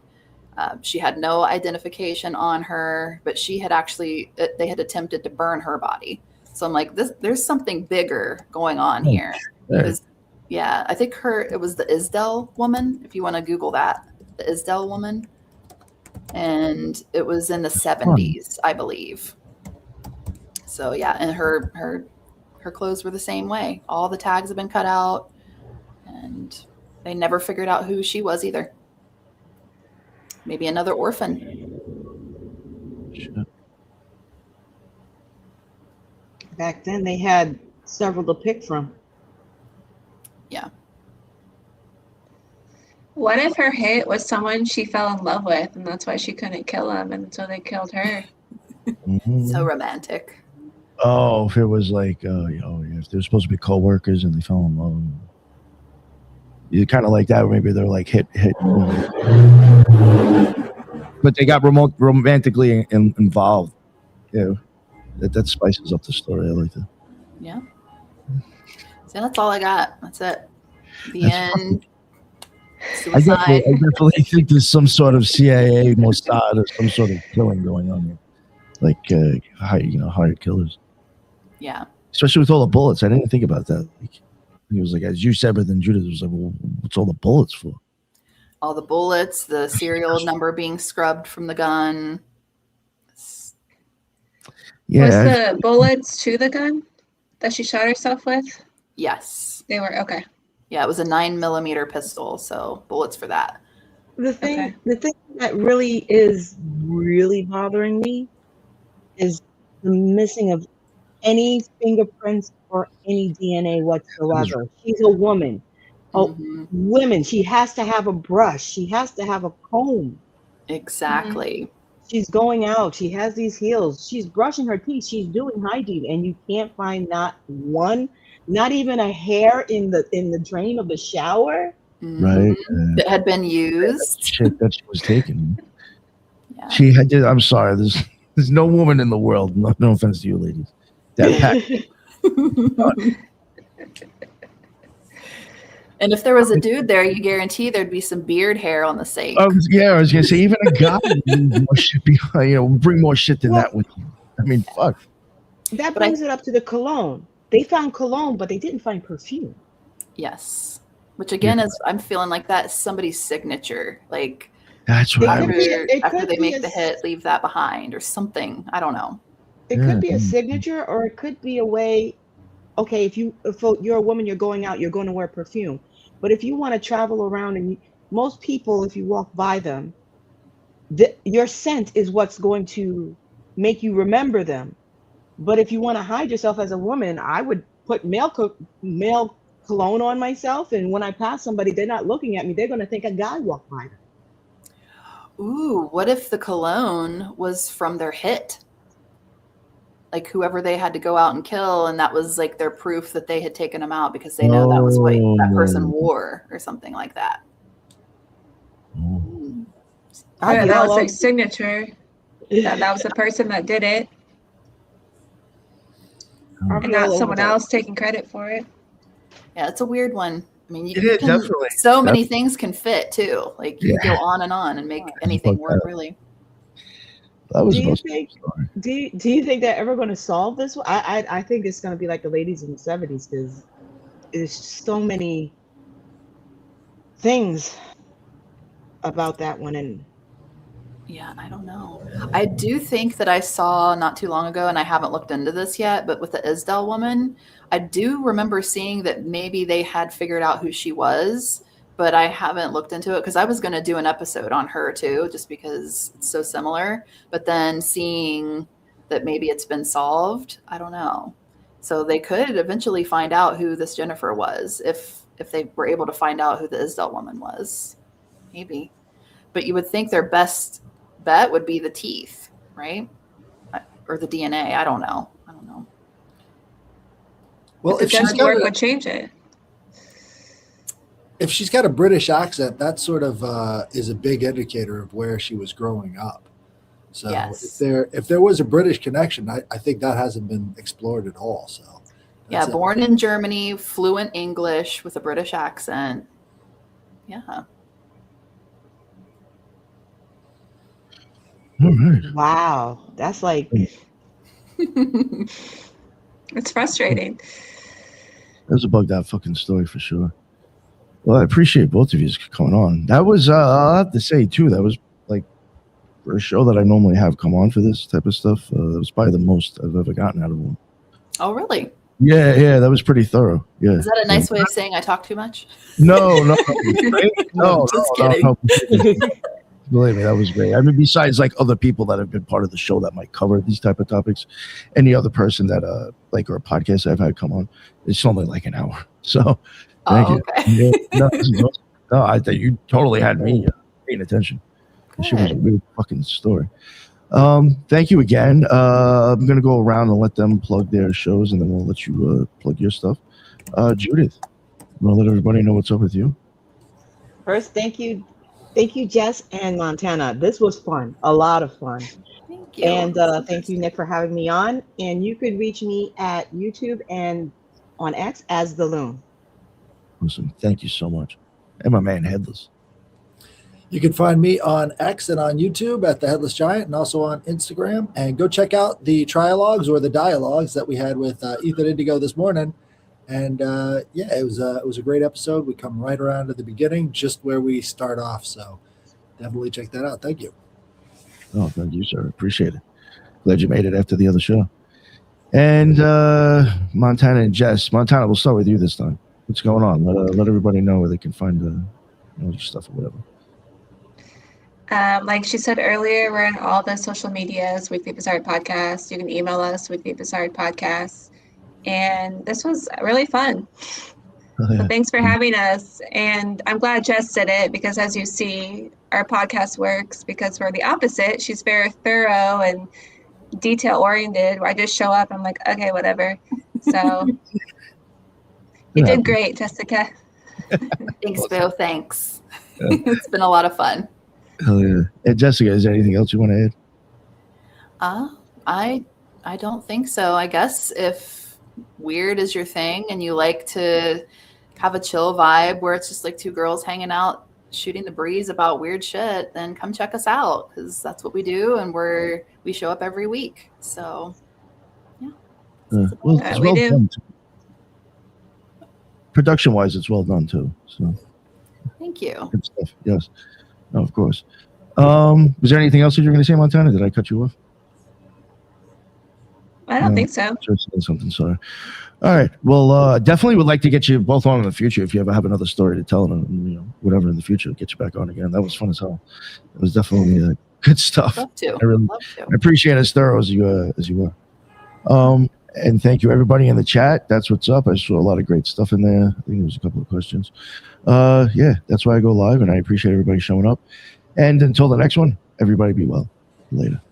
She had no identification on her, but they had attempted to burn her body. So I'm like, there's something bigger going on here. Yeah, I think it was the Isdell woman, if you want to Google that, the Isdell woman. And it was in the 70s, I believe. So yeah, and her clothes were the same way. All the tags have been cut out, and they never figured out who she was either. Maybe another orphan. Shit. Back then, they had several to pick from. Yeah. What if her hit was someone she fell in love with, and that's why she couldn't kill him, and so they killed her? Mhm. So romantic. Oh, if it was like, if they're supposed to be co-workers and they fell in love. You kind of like that, or maybe they're like hit. But they got romantically involved. Yeah, that spices up the story. I like that. Yeah. So that's all I got. That's it. The That's end. I Suicide. definitely think there's some sort of CIA, Mossad, or some sort of killing going on here. Like, hired killers. Yeah. Especially with all the bullets. I didn't think about that. Like, he was like, as you said, but then Judith was like, well, what's all the bullets for? All the bullets, the serial number being scrubbed from the gun. Yeah. Was the bullets to the gun that she shot herself with? Yes. They were, okay. Yeah, it was a 9mm pistol, so bullets for that. The thing that is really bothering me is the missing of any fingerprints or any DNA whatsoever. She's a woman. Women, she has to have a brush. She has to have a comb. Exactly. She's going out. She has these heels. She's brushing her teeth. She's doing hygiene, and you can't find not even a hair in the drain of the shower. Right. That had been used. Shit that she was taking. Yeah. She had. I'm sorry. There's no woman in the world. No offense to you, ladies. That And if there was a dude there, you guarantee there'd be some beard hair on the sink. I was gonna say even a guy would more shit bring more shit than that with you. I mean, fuck. That brings it up to the cologne. They found cologne, but they didn't find perfume. Yes. Which again is, I'm feeling like that's somebody's signature. Like that's what after they make the hit, leave that behind or something. I don't know. It could be a signature, or it could be a way. Okay, if you're a woman, you're going out, you're going to wear perfume. But if you want to travel around, and most people, if you walk by them, your scent is what's going to make you remember them. But if you want to hide yourself as a woman, I would put male cologne on myself, and when I pass somebody, they're not looking at me. They're going to think a guy walked by them. Ooh, what if the cologne was from their hit? Like whoever they had to go out and kill, and that was like their proof that they had taken them out because they know that was what that person wore or something like that. That was their signature. That was the person that did it. And not someone else taking credit for it. Yeah, it's a weird one. I mean, definitely. So many things can fit too. Like you can go on and make anything work really. That was do you think they're ever going to solve this one? I think it's going to be like the ladies in the 70s, because there's so many things about that one. And yeah, I don't know. I do think that I saw not too long ago, and I haven't looked into this yet, but with the Isdell woman, I do remember seeing that maybe they had figured out who she was, but I haven't looked into it because I was going to do an episode on her too, just because it's so similar. But then seeing that maybe it's been solved, I don't know. So they could eventually find out who this Jennifer was if they were able to find out who the Isdell woman was, maybe. But you would think their best bet would be the teeth, right? Or the DNA. I don't know. Well, if she's work would change it. If she's got a British accent, that sort of is a big indicator of where she was growing up. So yes. if there was a British connection, I think that hasn't been explored at all. So yeah, born in Germany, fluent English with a British accent. Yeah. All right. Wow, that's like it's frustrating. There's a bug that fucking story for sure. Well, I appreciate both of you coming on. That was I'll have to say too, that was like for a show that I normally have come on for this type of stuff. That was probably the most I've ever gotten out of one. Oh, really? Yeah, that was pretty thorough. Yeah. Is that a nice way of saying I talk too much? No, no, Just kidding. No. Believe me, that was great. I mean, besides like other people that have been part of the show that might cover these type of topics, any other person that like or a podcast I've had come on, it's only like an hour. So thank you. Okay. Yeah, no, I think you totally had me paying attention. She was a real fucking story. Thank you again. I'm gonna go around and let them plug their shows, and then we'll let you plug your stuff. Judith, I'm gonna let everybody know what's up with you. First, thank you, Jess and Montana. This was fun, a lot of fun. Thank you. And thank you, Nick, for having me on. And you could reach me at YouTube and on X as The Loon. Awesome. Thank you so much. And my man, Headless. You can find me on X and on YouTube at The Headless Giant and also on Instagram. And go check out the trialogues or the dialogues that we had with Ethan Indigo this morning. And yeah, it was a great episode. We come right around to the beginning, just where we start off. So definitely check that out. Thank you. Oh, thank you, sir. Appreciate it. Glad you made it after the other show. And Montana and Jess. Montana, we'll start with you this time. What's going on? Let everybody know where they can find your stuff or whatever. Like she said earlier, we're on all the social medias, Weekly Bizarre Podcast. You can email us, Weekly Bizarre Podcast. And this was really fun. Oh, yeah. So thanks for having us. And I'm glad Jess did it because, as you see, our podcast works because we're the opposite. She's very thorough and detail-oriented. Where I just show up, I'm like, okay, whatever. So you did great, Jessica. Thanks, Bill. Thanks. Yeah. It's been a lot of fun. Hell yeah. And Jessica, is there anything else you want to add? I don't think so. I guess if weird is your thing and you like to have a chill vibe where it's just like two girls hanging out shooting the breeze about weird shit, then come check us out because that's what we do and we show up every week. So yeah. Well, it's well done too. Production wise, it's well done too. So thank you. Good stuff. Yes. No, of course. Was there anything else that you're going to say, Montana? Did I cut you off? I don't think so. Something, sorry. All right. Well, definitely would like to get you both on in the future if you ever have another story to tell and whatever in the future, get you back on again. That was fun as hell. It was definitely good stuff. Love to. I appreciate it as thorough as you were. And thank you everybody in the chat. That's what's up. I saw a lot of great stuff in there. I think there was a couple of questions. Yeah, that's why I go live, and I appreciate everybody showing up. And until the next one, everybody be well. Later.